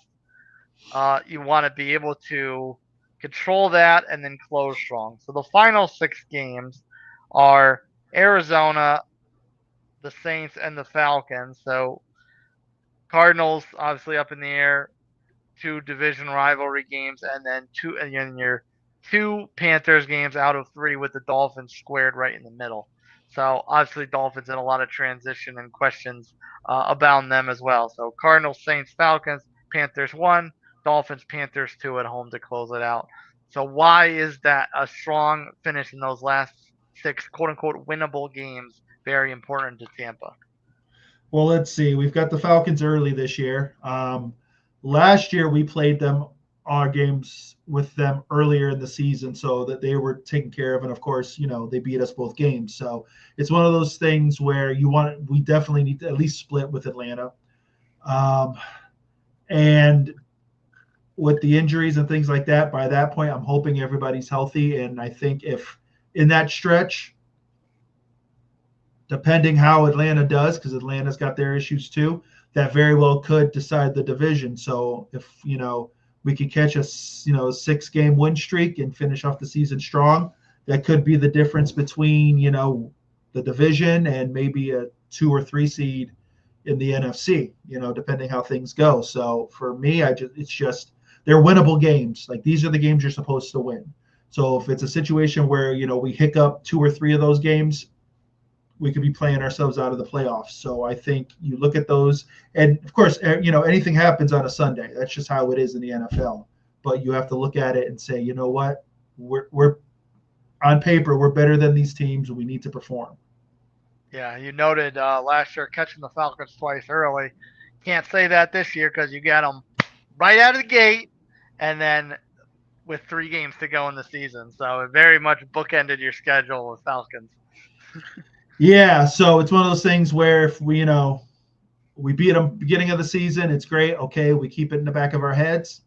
you want to be able to control that and then close strong. So the final 6 games are Arizona, the Saints, and the Falcons. So Cardinals obviously up in the air, 2 division rivalry games, and then your 2 Panthers games out of 3 with the Dolphins squared right in the middle. So obviously Dolphins in a lot of transition and questions about them as well. So Cardinals, Saints, Falcons, Panthers 1, Dolphins, Panthers 2 at home to close it out. So why is that a strong finish in those last 6 quote unquote winnable games very important to Tampa? Well, let's see. We've got the Falcons early this year. Last year we played our games with them earlier in the season so that they were taken care of. And of course, they beat us both games. So it's one of those things where we definitely need to at least split with Atlanta. And with the injuries and things like that, by that point, I'm hoping everybody's healthy. And I think if in that stretch, depending how Atlanta does, because Atlanta's got their issues too, that very well could decide the division. So if, we could catch a 6-game win streak and finish off the season strong. That could be the difference between the division and maybe a 2 or 3 seed in the NFC, depending how things go. So for me, it's just they're winnable games. Like, these are the games you're supposed to win. So if it's a situation where we hiccup 2 or 3 of those games, we could be playing ourselves out of the playoffs. So I think you look at those, and of course, anything happens on a Sunday. That's just how it is in the NFL. But you have to look at it and say, you know what, we're on paper, we're better than these teams, and we need to perform. Yeah, you noted last year catching the Falcons twice early. Can't say that this year because you got them right out of the gate, and then with 3 games to go in the season. So it very much bookended your schedule with Falcons. Yeah, so it's one of those things where if we beat them beginning of the season, it's great. Okay, we keep it in the back of our heads.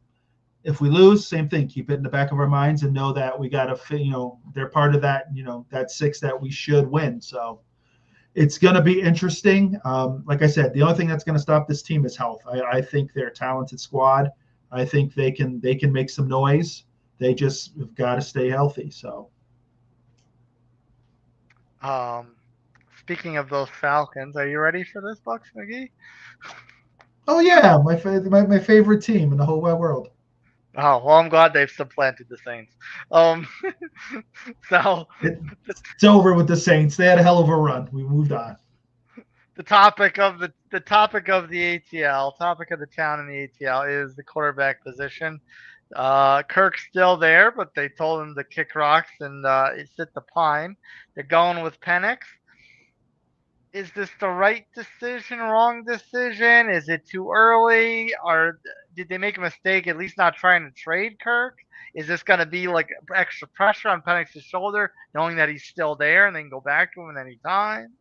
If we lose, same thing. Keep it in the back of our minds and know that we got to, they're part of that, that 6 that we should win. So it's going to be interesting. Like I said, the only thing that's going to stop this team is health. I think they're a talented squad. I think they can make some noise. They just have got to stay healthy. So. Speaking of those Falcons, are you ready for this, Buccs McGee? Oh yeah, my favorite team in the whole wide world. Oh, well, I'm glad they've supplanted the Saints. So it's over with the Saints. They had a hell of a run. We moved on. The topic of the ATL, topic of the town in the ATL is the quarterback position. Kirk's still there, but they told him to kick rocks and sit the pine. They're going with Penix. Is this the right decision, wrong decision? Is it too early? Or did they make a mistake at least not trying to trade Kirk? Is this going to be like extra pressure on Penix's shoulder, knowing that he's still there and they can go back to him at any time?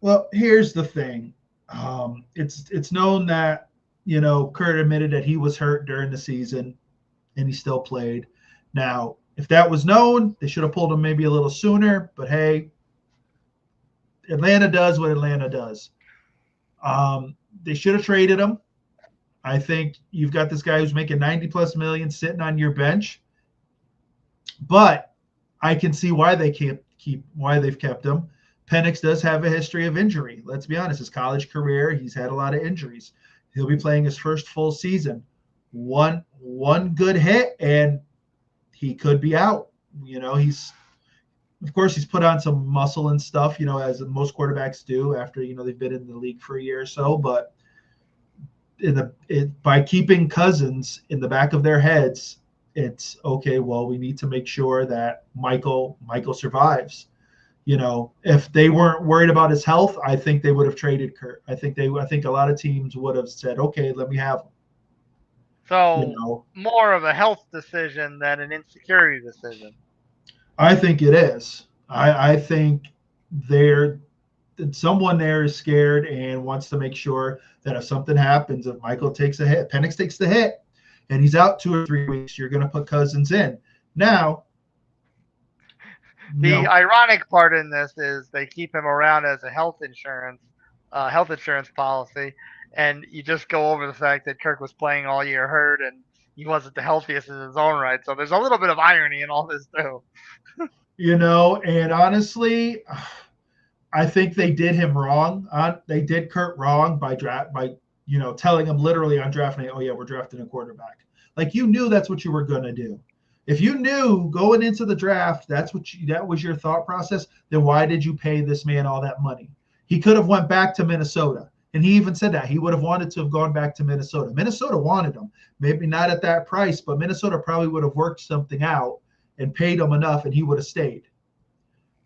Well, here's the thing. It's known that, Kurt admitted that he was hurt during the season and he still played. Now, if that was known, they should have pulled him maybe a little sooner, but hey, Atlanta does what Atlanta does. They should have traded him. I think you've got this guy who's making $90+ million sitting on your bench, but I can see why they've kept him. Penix does have a history of injury. Let's be honest, his college career, he's had a lot of injuries. He'll be playing his first full season. One good hit and he could be out. Of course, he's put on some muscle and stuff, as most quarterbacks do after, they've been in the league for a year or so. But by keeping Cousins in the back of their heads, it's okay. Well, we need to make sure that Michael survives. If they weren't worried about his health, I think they would have traded Kirk. I think a lot of teams would have said, okay, let me have him. So more of a health decision than an insecurity decision. I think it is. I think someone there is scared and wants to make sure that if something happens, if Michael takes a hit, Penix takes the hit, and he's out 2 or 3 weeks, you're going to put Cousins in. Now, the ironic part in this is they keep him around as a health insurance policy, and you just go over the fact that Kirk was playing all year hurt and he wasn't the healthiest in his own right. So there's a little bit of irony in all this too. And honestly, I think they did him wrong. They did Kurt wrong by telling him literally on draft night, oh yeah, we're drafting a quarterback. Like, you knew that's what you were going to do. If you knew going into the draft that was your thought process, then why did you pay this man all that money? He could have went back to Minnesota. And he even said that he would have wanted to have gone back to Minnesota. Minnesota wanted him, maybe not at that price, but Minnesota probably would have worked something out and paid him enough, and he would have stayed.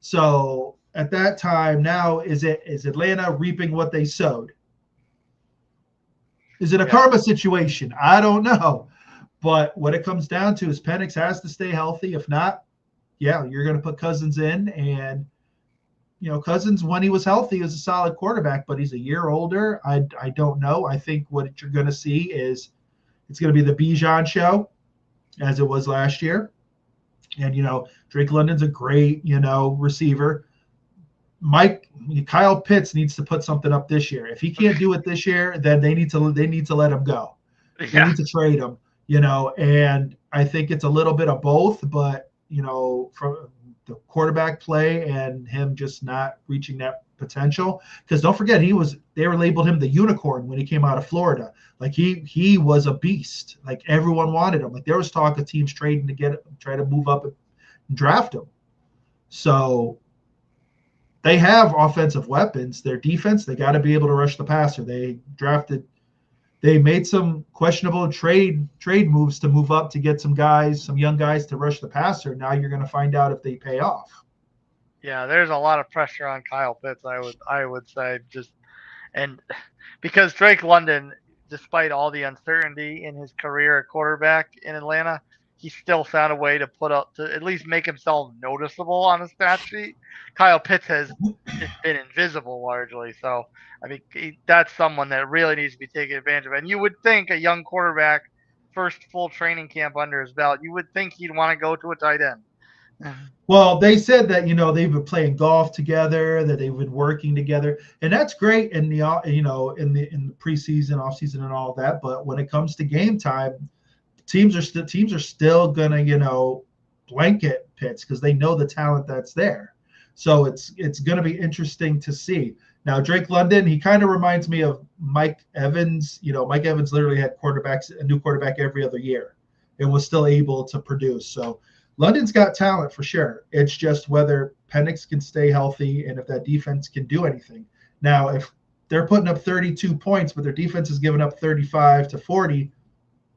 So at that time, now is Atlanta reaping what they sowed? Is it a karma situation? I don't know. But what it comes down to is Penix has to stay healthy. If not, you're going to put Cousins in. And, Cousins, when he was healthy, is a solid quarterback, but he's a year older. I don't know. I think what you're going to see is it's going to be the Bijan show, as it was last year. And, Drake London's a great, receiver. Kyle Pitts needs to put something up this year. If he can't do it this year, then they need to let him go. They need to trade him. And I think it's a little bit of both, but, from the quarterback play and him just not reaching that potential. Because don't forget, they were labeled him the unicorn when he came out of Florida. Like he was a beast. Like everyone wanted him. Like there was talk of teams trading to try to move up and draft him. So they have offensive weapons. Their defense, they got to be able to rush the passer. They made some questionable trade moves to move up to get some young guys to rush the passer. Now you're going to find out if they pay off. Yeah, there's a lot of pressure on Kyle Pitts, I would say, and because Drake London, despite all the uncertainty in his career at quarterback in Atlanta, he still found a way to at least make himself noticeable on the stat sheet. Kyle Pitts has been invisible largely, so I mean that's someone that really needs to be taken advantage of. And you would think a young quarterback, first full training camp under his belt, you would think he'd want to go to a tight end. Well, they said that they've been playing golf together, that they've been working together, and that's great in the in the preseason, off season, and all that. But when it comes to game time, teams are still gonna blanket Pitts because they know the talent that's there. So it's gonna be interesting to see. Now Drake London, he kind of reminds me of Mike Evans. Mike Evans literally had a new quarterback every other year, and was still able to produce. So London's got talent for sure. It's just whether Penix can stay healthy and if that defense can do anything. Now, if they're putting up 32 points, but their defense is giving up 35 to 40,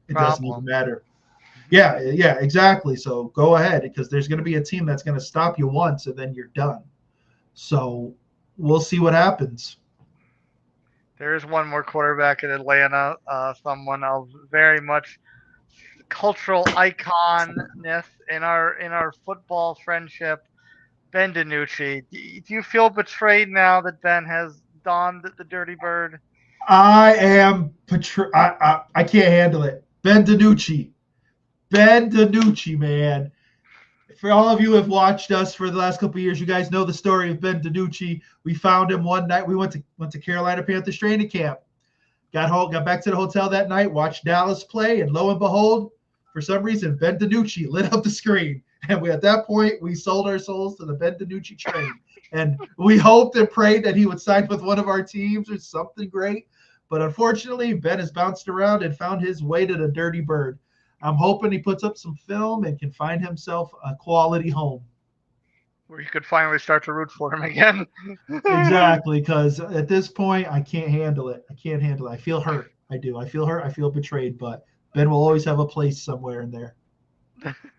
it doesn't even matter. Yeah, exactly. So go ahead, because there's going to be a team that's going to stop you once and then you're done. So we'll see what happens. There's one more quarterback in Atlanta, someone of very much cultural iconness in our football friendship, Ben DiNucci. Do you feel betrayed now that Ben has donned the dirty bird? I am I can't handle it. Ben DiNucci, man. For all of you who have watched us for the last couple of years, you guys know the story of Ben DiNucci. We found him one night. We went to Carolina Panthers training camp. Got back to the hotel that night, watched Dallas play, and lo and behold, for some reason, Ben DiNucci lit up the screen. And at that point, we sold our souls to the Ben DiNucci train. And we hoped and prayed that he would sign with one of our teams or something great. But unfortunately, Ben has bounced around and found his way to the dirty bird. I'm hoping he puts up some film and can find himself a quality home, where you could finally start to root for him again. Exactly, because at this point, I can't handle it. I feel hurt. I do. I feel hurt. I feel betrayed. But Ben will always have a place somewhere in there.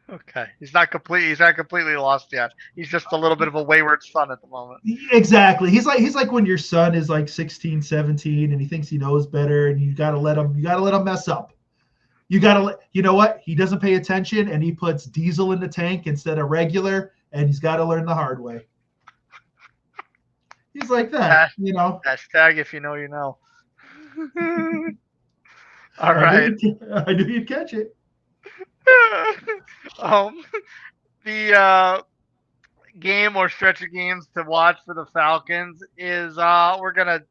Okay. He's not completely lost yet. He's just a little bit of a wayward son at the moment. Exactly. He's like when your son is like 16, 17 and he thinks he knows better, and you got to let him mess up. You know what? He doesn't pay attention and he puts diesel in the tank instead of regular, and he's got to learn the hard way. He's like that, Hashtag if you know, you know. All right. I knew you'd catch it. The game or stretch of games to watch for the Falcons is we're gonna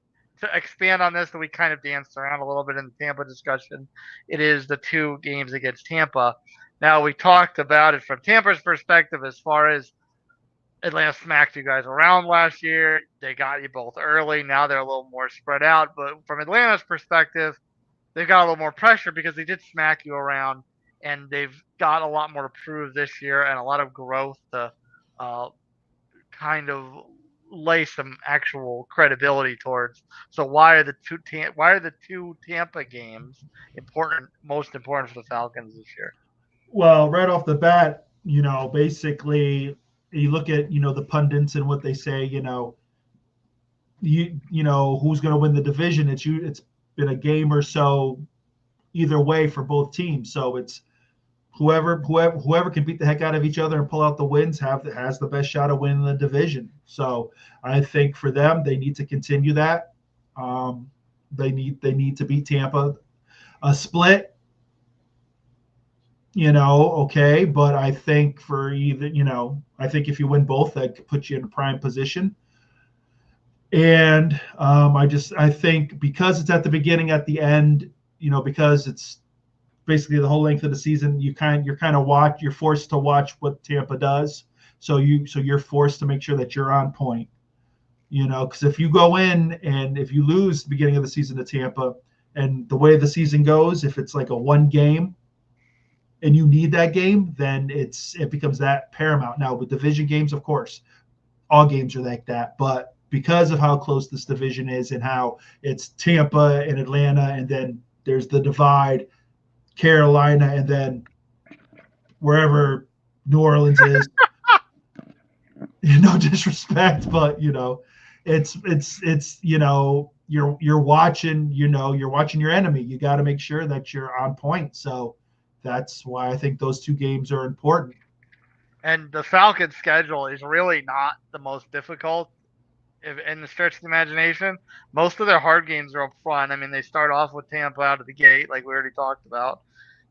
expand on this, so we kind of danced around a little bit in the Tampa discussion. It is the 2 games against Tampa. Now, we talked about it from Tampa's perspective as far as Atlanta smacked you guys around last year. They got you both early. Now they're a little more spread out. But from Atlanta's perspective, they've got a little more pressure because they did smack you around, and they've got a lot more to prove this year and a lot of growth to kind of lay some actual credibility towards. So why are the two Tampa games most important for the Falcons this year? Well, right off the bat, basically you look at the pundits and what they say. Who's going to win the division? It's been a game or so either way for both teams. So it's whoever can beat the heck out of each other and pull out the wins has the best shot of winning the division. So I think for them, they need to continue that. They need to beat Tampa. A split, okay, but I think for either, I think if you win both, that could put you in a prime position. And I think because it's at the beginning, at the end, because it's basically the whole length of the season, you're forced to watch what Tampa does. So you're forced to make sure that you're on point. Because if you go in and if you lose the beginning of the season to Tampa, and the way the season goes, if it's like a one game and you need that game, then it becomes that paramount. Now with division games, of course, all games are like that, but because of how close this division is and how it's Tampa and Atlanta, and then there's the divide, Carolina, and then wherever New Orleans is. No disrespect, but it's you're watching your enemy. You got to make sure that you're on point. So that's why I think those two games are important. And the Falcons' schedule is really not the most difficult in the stretch of the imagination. Most of their hard games are up front. I mean, they start off with Tampa out of the gate, like we already talked about.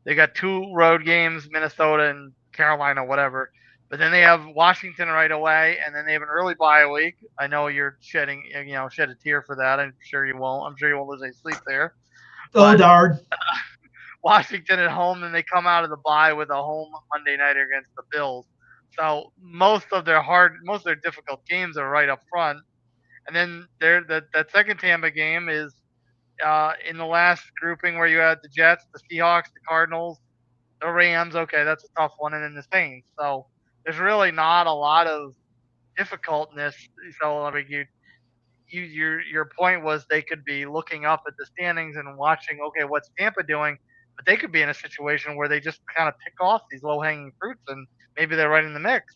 They got 2 road games, Minnesota and Carolina, whatever. But then they have Washington right away, and then they have an early bye week. I know you're shed a tear for that. I'm sure you won't. I'm sure you won't lose any sleep there. Oh, darn. Washington at home, and they come out of the bye with a home Monday night against the Bills. So most of their difficult games are right up front. And then that second Tampa game is in the last grouping where you had the Jets, the Seahawks, the Cardinals, the Rams. Okay, that's a tough one, and then the Saints. So there's really not a lot of difficultness. So I mean, your point was they could be looking up at the standings and watching, okay, what's Tampa doing? But they could be in a situation where they just kind of pick off these low-hanging fruits, and maybe they're right in the mix.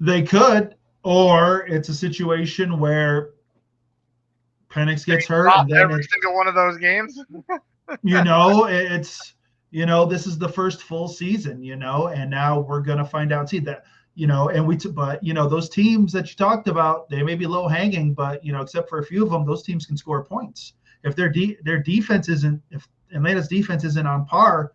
They could, or it's a situation where Penix gets hurt, and then every single one of those games. This is the first full season, and now we're gonna find out. See that, but those teams that you talked about, they may be low hanging, but except for a few of them, those teams can score points. If their defense isn't, if Atlanta's defense isn't on par,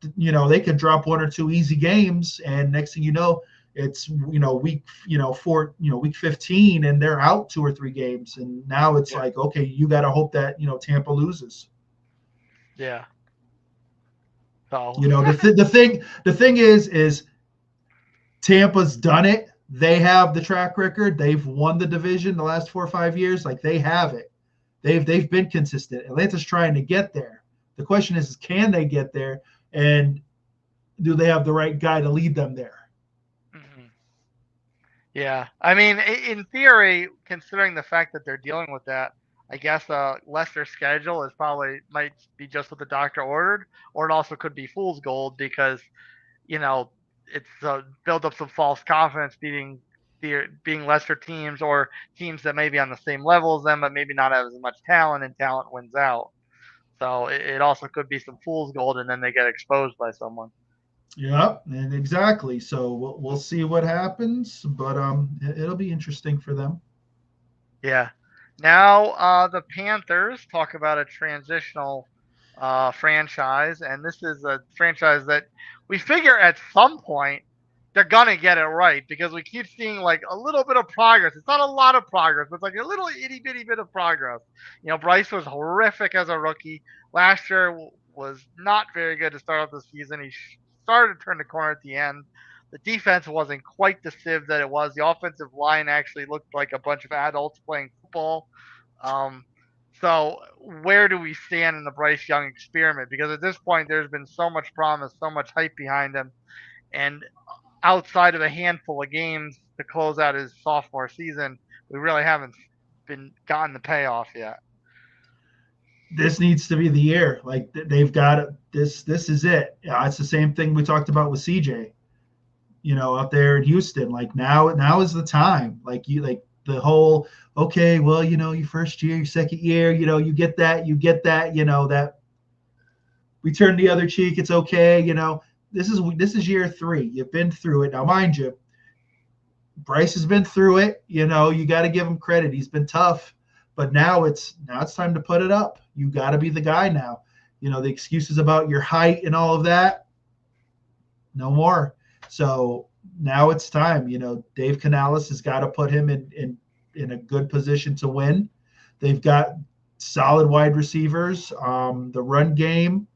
they could drop 1 or 2 easy games, and next thing you know, it's week week 15, and they're out 2 or 3 games, and now it's like, okay, you got to hope that Tampa loses. Yeah. So the thing is Tampa's done it. They have the track record. They've won the division the last 4 or 5 years. Like, they have it. They've been consistent. Atlanta's trying to get there. The question is can they get there, and do they have the right guy to lead them there? Mm-hmm. Yeah, I mean, in theory, considering the fact that they're dealing with that, I guess lesser schedule might be just what the doctor ordered, or it also could be fool's gold because, it's build up some false confidence being lesser teams or teams that may be on the same level as them, but maybe not have as much talent, and talent wins out. So it also could be some fool's gold, and then they get exposed by someone. Yeah, and exactly. So we'll see what happens, but it'll be interesting for them. Yeah. Now the Panthers, talk about a transitional franchise, and this is a franchise that we figure at some point they're gonna get it right because we keep seeing like a little bit of progress. It's not a lot of progress, but it's like a little itty bitty bit of progress. Bryce was horrific as a rookie. Last year was not very good to start off the season. He started to turn the corner at the end. The defense wasn't quite the sieve that it was. The offensive line actually looked like a bunch of adults playing football. So where do we stand in the Bryce Young experiment? Because at this point, there's been so much promise, so much hype behind him. And outside of a handful of games to close out his sophomore season, we really haven't gotten the payoff yet. This needs to be the year. Like, they've got it. This is it. It's the same thing we talked about with CJ, out there in Houston. Like, now is the time. Like, the whole, okay, well, your first year, your second year, you get that, that we turn the other cheek. It's okay. This is year 3. You've been through it. Now, mind you, Bryce has been through it. You got to give him credit. He's been tough, but now it's time to put it up. You got to be the guy now. The excuses about your height and all of that, no more. So now it's time. Dave Canales has got to put him in a good position to win. They've got solid wide receivers. The run game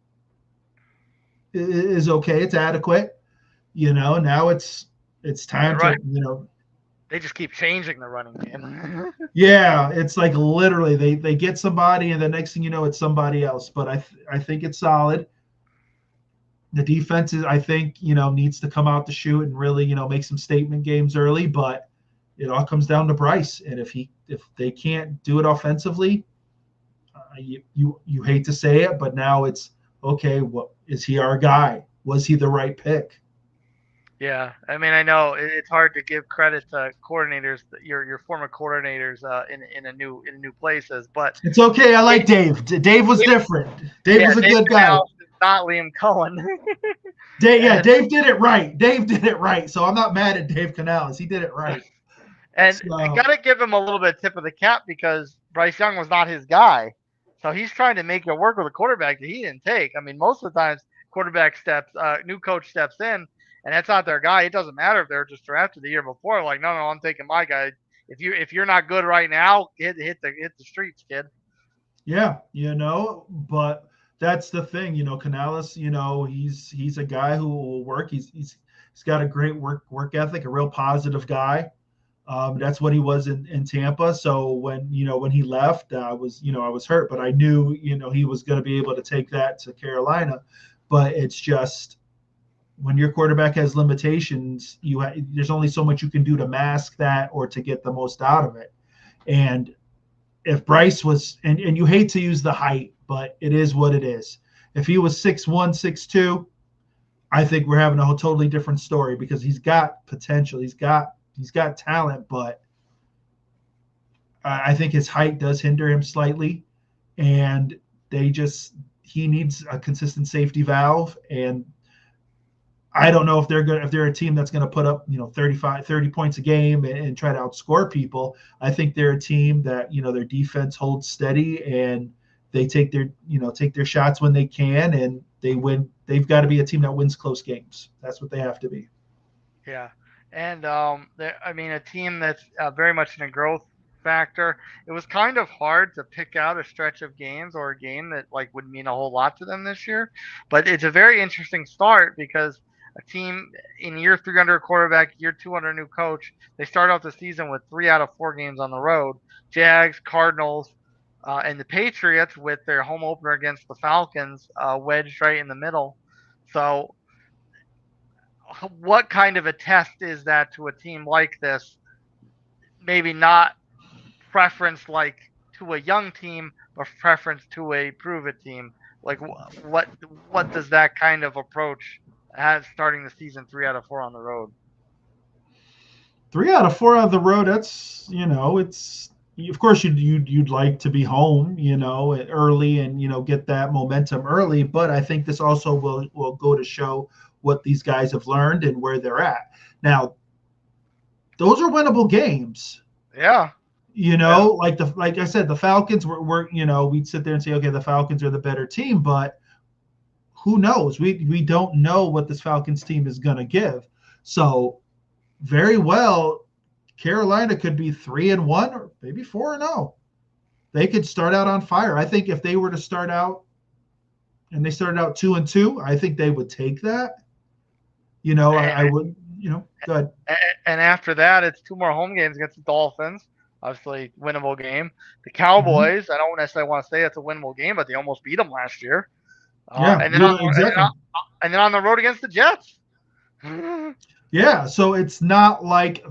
is okay. It's adequate. Now it's time Right. to. They just keep changing the running game. Yeah, it's like literally they get somebody, and the next thing you know, it's somebody else. But I think it's solid. The defense is, I think, needs to come out to shoot and really, make some statement games early. But it all comes down to Bryce, and if they can't do it offensively, you hate to say it, but now it's okay. What is he our guy? Was he the right pick? Yeah, I mean, I know it's hard to give credit to coordinators, your former coordinators, in a new places, but It's okay. I like Dave. Dave was different. Dave was a Dave good guy. Canales is not Liam Cohen. Dave did it right. Dave did it right. So I'm not mad at Dave Canales. He did it right. And I gotta give him a little bit of tip of the cap because Bryce Young was not his guy, so he's trying to make it work with a quarterback that he didn't take. I mean, most of the times new coach steps in, and that's not their guy. It doesn't matter if they're just drafted the year before. Like, no, I'm taking my guy. If you're not good right now, hit the streets, kid. Yeah, but that's the thing, Canales, he's a guy who will work. He's got a great work ethic, a real positive guy. That's what he was in Tampa. So when he left, I was hurt, but I knew, he was going to be able to take that to Carolina. But it's just when your quarterback has limitations, there's only so much you can do to mask that or to get the most out of it. And if Bryce was, and you hate to use the height, but it is what it is. If he was 6'1", 6'2", I think we're having a totally different story because he's got potential. He's got talent, but I think his height does hinder him slightly, and he needs a consistent safety valve. And I don't know if they're a team that's going to put up 30 points a game and try to outscore people. I think they're a team that their defense holds steady and they take their shots when they can, and they win. They've got to be a team that wins close games. That's what they have to be. Yeah. And a team that's very much in a growth factor. It was kind of hard to pick out a stretch of games or a game that would mean a whole lot to them this year. But it's a very interesting start because a team in year 3 under a quarterback, year 2 under a new coach, they start off the season with 3 out of 4 games on the road. Jags, Cardinals, and the Patriots with their home opener against the Falcons wedged right in the middle. So what kind of a test is that to a team like this? Maybe not preference to a young team, but preference to a prove it team. Like what does that kind of approach have starting the season 3 out of 4 on the road? 3 out of 4 on the road. That's it's, of course you'd like to be home early and get that momentum early, but I think this also will go to show what these guys have learned and where they're at. Now, those are winnable games. Yeah. Like I said, the Falcons were we'd sit there and say, okay, the Falcons are the better team, but who knows? We don't know what this Falcons team is going to give. So very well, Carolina could be 3-1 or maybe 4-0. They could start out on fire. I think if they were to start out and they started out 2-2, I think they would take that. I would, go ahead. And after that, it's 2 more home games against the Dolphins. Obviously, winnable game. The Cowboys, I don't necessarily want to say it's a winnable game, but they almost beat them last year. And then on the road against the Jets. Yeah, so it's not like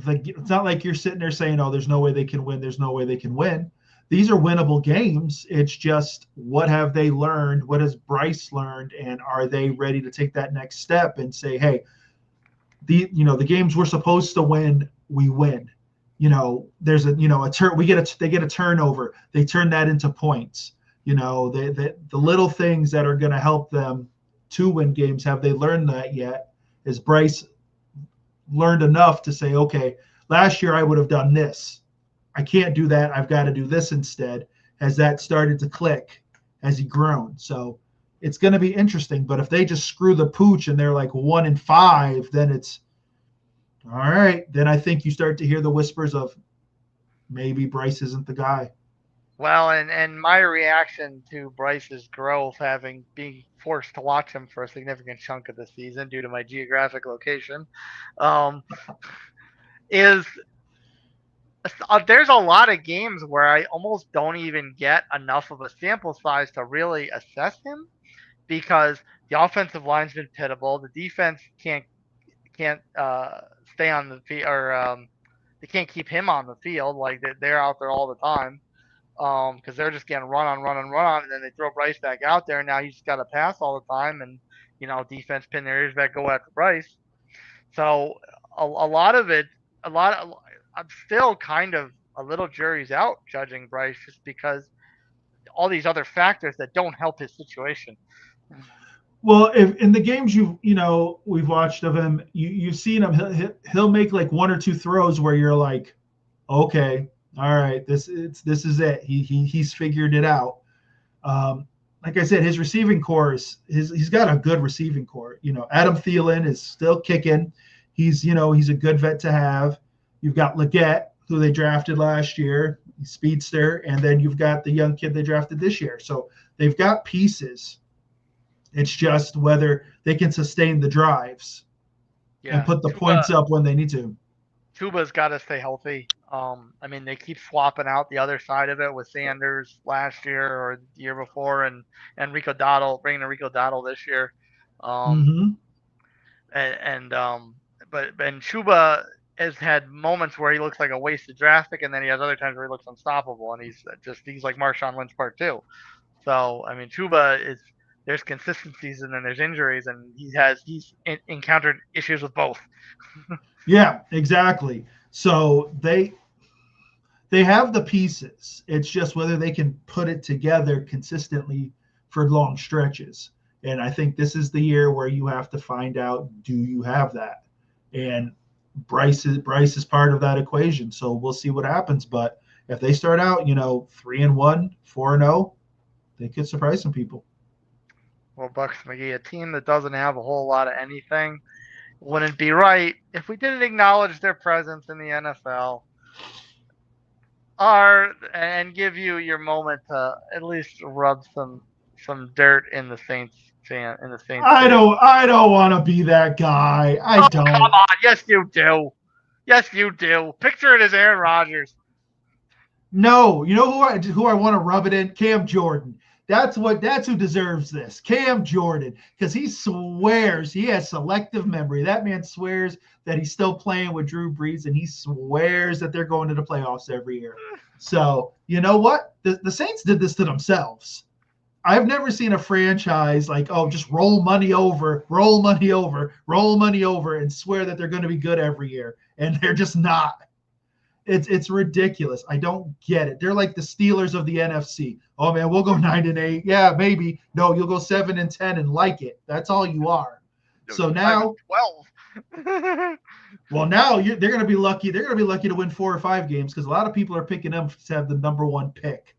you're sitting there saying, "Oh, there's no way they can win. There's no way they can win." These are winnable games. It's just what have they learned? What has Bryce learned? And are they ready to take that next step and say, "Hey, the games we're supposed to win, we win." There's they get a turnover. They turn that into points. The little things that are going to help them to win games. Have they learned that yet? Is Bryce learned enough to say, okay, last year I would have done this. I can't do that. I've got to do this instead. Has that started to click? Has he grown? So it's going to be interesting. But if they just screw the pooch and they're like 1-5, then it's all right. Then I think you start to hear the whispers of maybe Bryce isn't the guy. Well, and my reaction to Bryce's growth, having being forced to watch him for a significant chunk of the season due to my geographic location, um, is there's a lot of games where I almost don't even get enough of a sample size to really assess him because the offensive line's been pitiable. The defense can't stay on the field, or they can't keep him on the field. Like they're out there all the time because they're just getting run on, run on, run on, and then they throw Bryce back out there, and now he's got to pass all the time, and defense pin their ears back, go after Bryce. So a lot of it, a lot of I'm still kind of a little jury's out judging Bryce just because all these other factors that don't help his situation. Well, if in the games we've watched of him, you've seen him. He'll make like one or two throws where you're like, okay, all right, this is it. He's figured it out. Like I said, his receiving core he's got a good receiving core. Adam Thielen is still kicking. He's a good vet to have. You've got Leggett, who they drafted last year, speedster, and then you've got the young kid they drafted this year. So they've got pieces. It's just whether they can sustain the drives and put the points up when they need to. Tuba's got to stay healthy. I mean, they keep swapping out the other side of it with Sanders last year or the year before, and Rico Dottle, bringing in Rico Dottle this year. But Chuba has had moments where he looks like a wasted draft pick, and then he has other times where he looks unstoppable, and he's like Marshawn Lynch part 2. So I mean, Chuba there's consistencies and then there's injuries, and he's encountered issues with both. Yeah, exactly. So they have the pieces. It's just whether they can put it together consistently for long stretches. And I think this is the year where you have to find out, do you have that? And Bryce is part of that equation. So we'll see what happens. But if they start out, 3-1, 4-0, they could surprise some people. Well, Buccs McGee, a team that doesn't have a whole lot of anything, wouldn't be right if we didn't acknowledge their presence in the NFL and give you your moment to at least rub some dirt in the Saints fan. I don't want to be that guy. I don't. Come on, yes you do. Yes you do. Picture it as Aaron Rodgers. No, you know who I want to rub it in? Cam Jordan. That's who deserves this. Cam Jordan, because he swears he has selective memory. That man swears that he's still playing with Drew Brees, and he swears that they're going to the playoffs every year. So you know what? The Saints did this to themselves. I've never seen a franchise like, oh, just roll money over, and swear that they're going to be good every year, and they're just not. It's ridiculous. I don't get it. They're like the Steelers of the NFC. Oh man, we'll go 9-8. Yeah, maybe. No, you'll go 7-10 and like it. That's all you are. So now 12. Well, now they're going to be lucky. They're going to be lucky to win 4 or 5 games because a lot of people are picking them to have the number 1 pick.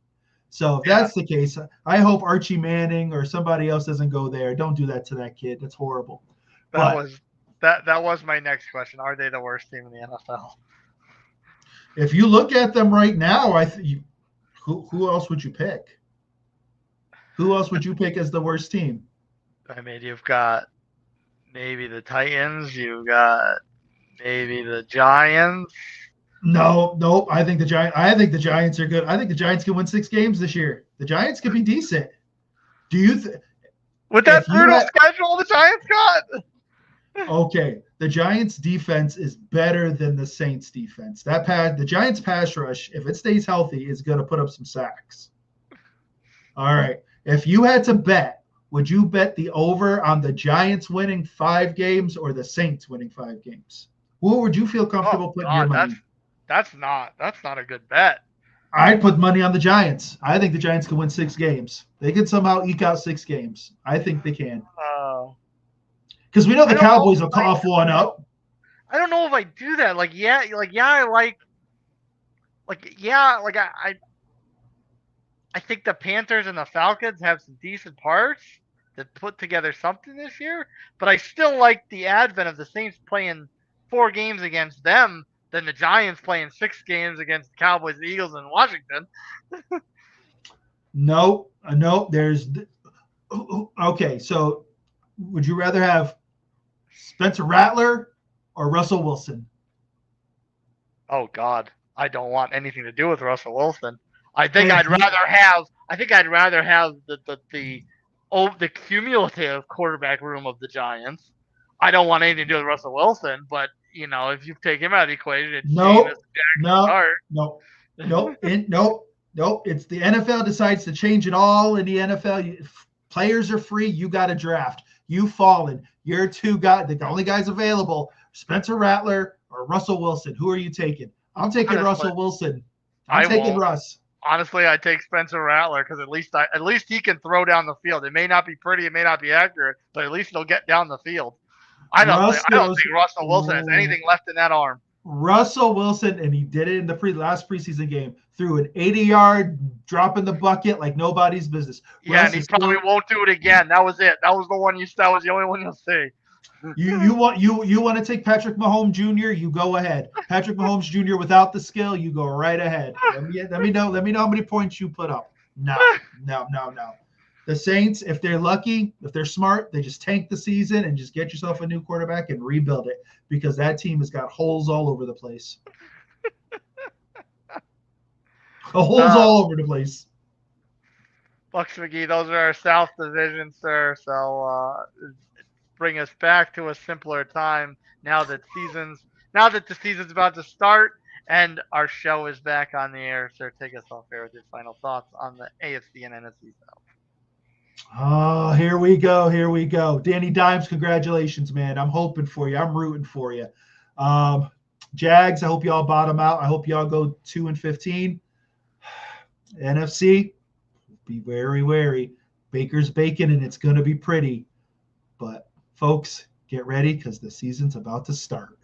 So if that's the case, I hope Archie Manning or somebody else doesn't go there. Don't do that to that kid. That's horrible. That was my next question. Are they the worst team in the NFL? If you look at them right now, who else would you pick? Who else would you pick as the worst team? I mean, you've got maybe the Titans. You've got maybe the Giants. No. I think the Giants are good. I think the Giants can win 6 games this year. The Giants could be decent. Do you with that brutal schedule the Giants got? Okay, the Giants defense is better than the Saints defense. The Giants pass rush, if it stays healthy, is going to put up some sacks. All right. If you had to bet, would you bet the over on the Giants winning 5 games or the Saints winning 5 games? Who would you feel comfortable putting your money? That's not a good bet. I'd put money on the Giants. I think the Giants can win 6 games. They can somehow eke out 6 games. I think they can. Because we know the Cowboys will cough one up. I don't know if I do that. I think the Panthers and the Falcons have some decent parts that put together something this year, but I still like the advent of the Saints playing 4 games against them than the Giants playing 6 games against the Cowboys, the Eagles, and Washington. No, no. There's okay. So, would you rather have Spencer Rattler or Russell Wilson? Oh God, I don't want anything to do with Russell Wilson. I think I'd rather have the cumulative quarterback room of the Giants. I don't want anything to do with Russell Wilson, but if you take him out of the equation, it's Jameis, No, no, no, no, no. It's the NFL decides to change it all in the NFL. Players are free. You got to draft. You've fallen. You're two guys. The only guys available: Spencer Rattler or Russell Wilson. Who are you taking? I'm taking Russell Wilson. I'm taking Russ. Honestly, I take Spencer Rattler because at least he can throw down the field. It may not be pretty, it may not be accurate, but at least he'll get down the field. I don't think Russell Wilson has anything left in that arm. Russell Wilson, and he did it in the last preseason game, threw an 80-yard drop in the bucket like nobody's business. Yeah, and he probably won't do it again. That was it. That was the only one you'll see. You want to take Patrick Mahomes Jr., you go ahead. Patrick Mahomes Jr. without the skill, you go right ahead. Let me know how many points you put up. No. The Saints, if they're lucky, if they're smart, they just tank the season and just get yourself a new quarterback and rebuild it, because that team has got holes all over the place. All over the place. Buccs McGee, those are our South Division, sir. So bring us back to a simpler time now that the season's about to start and our show is back on the air. Sir, take us off air with your final thoughts on the AFC and NFC South. Oh, here we go. Danny Dimes, congratulations, man. I'm hoping for you. I'm rooting for you. Jags, I hope y'all bottom out. I hope y'all go 2-15. NFC, be very wary. Baker's baking, and it's going to be pretty. But, folks, get ready because the season's about to start.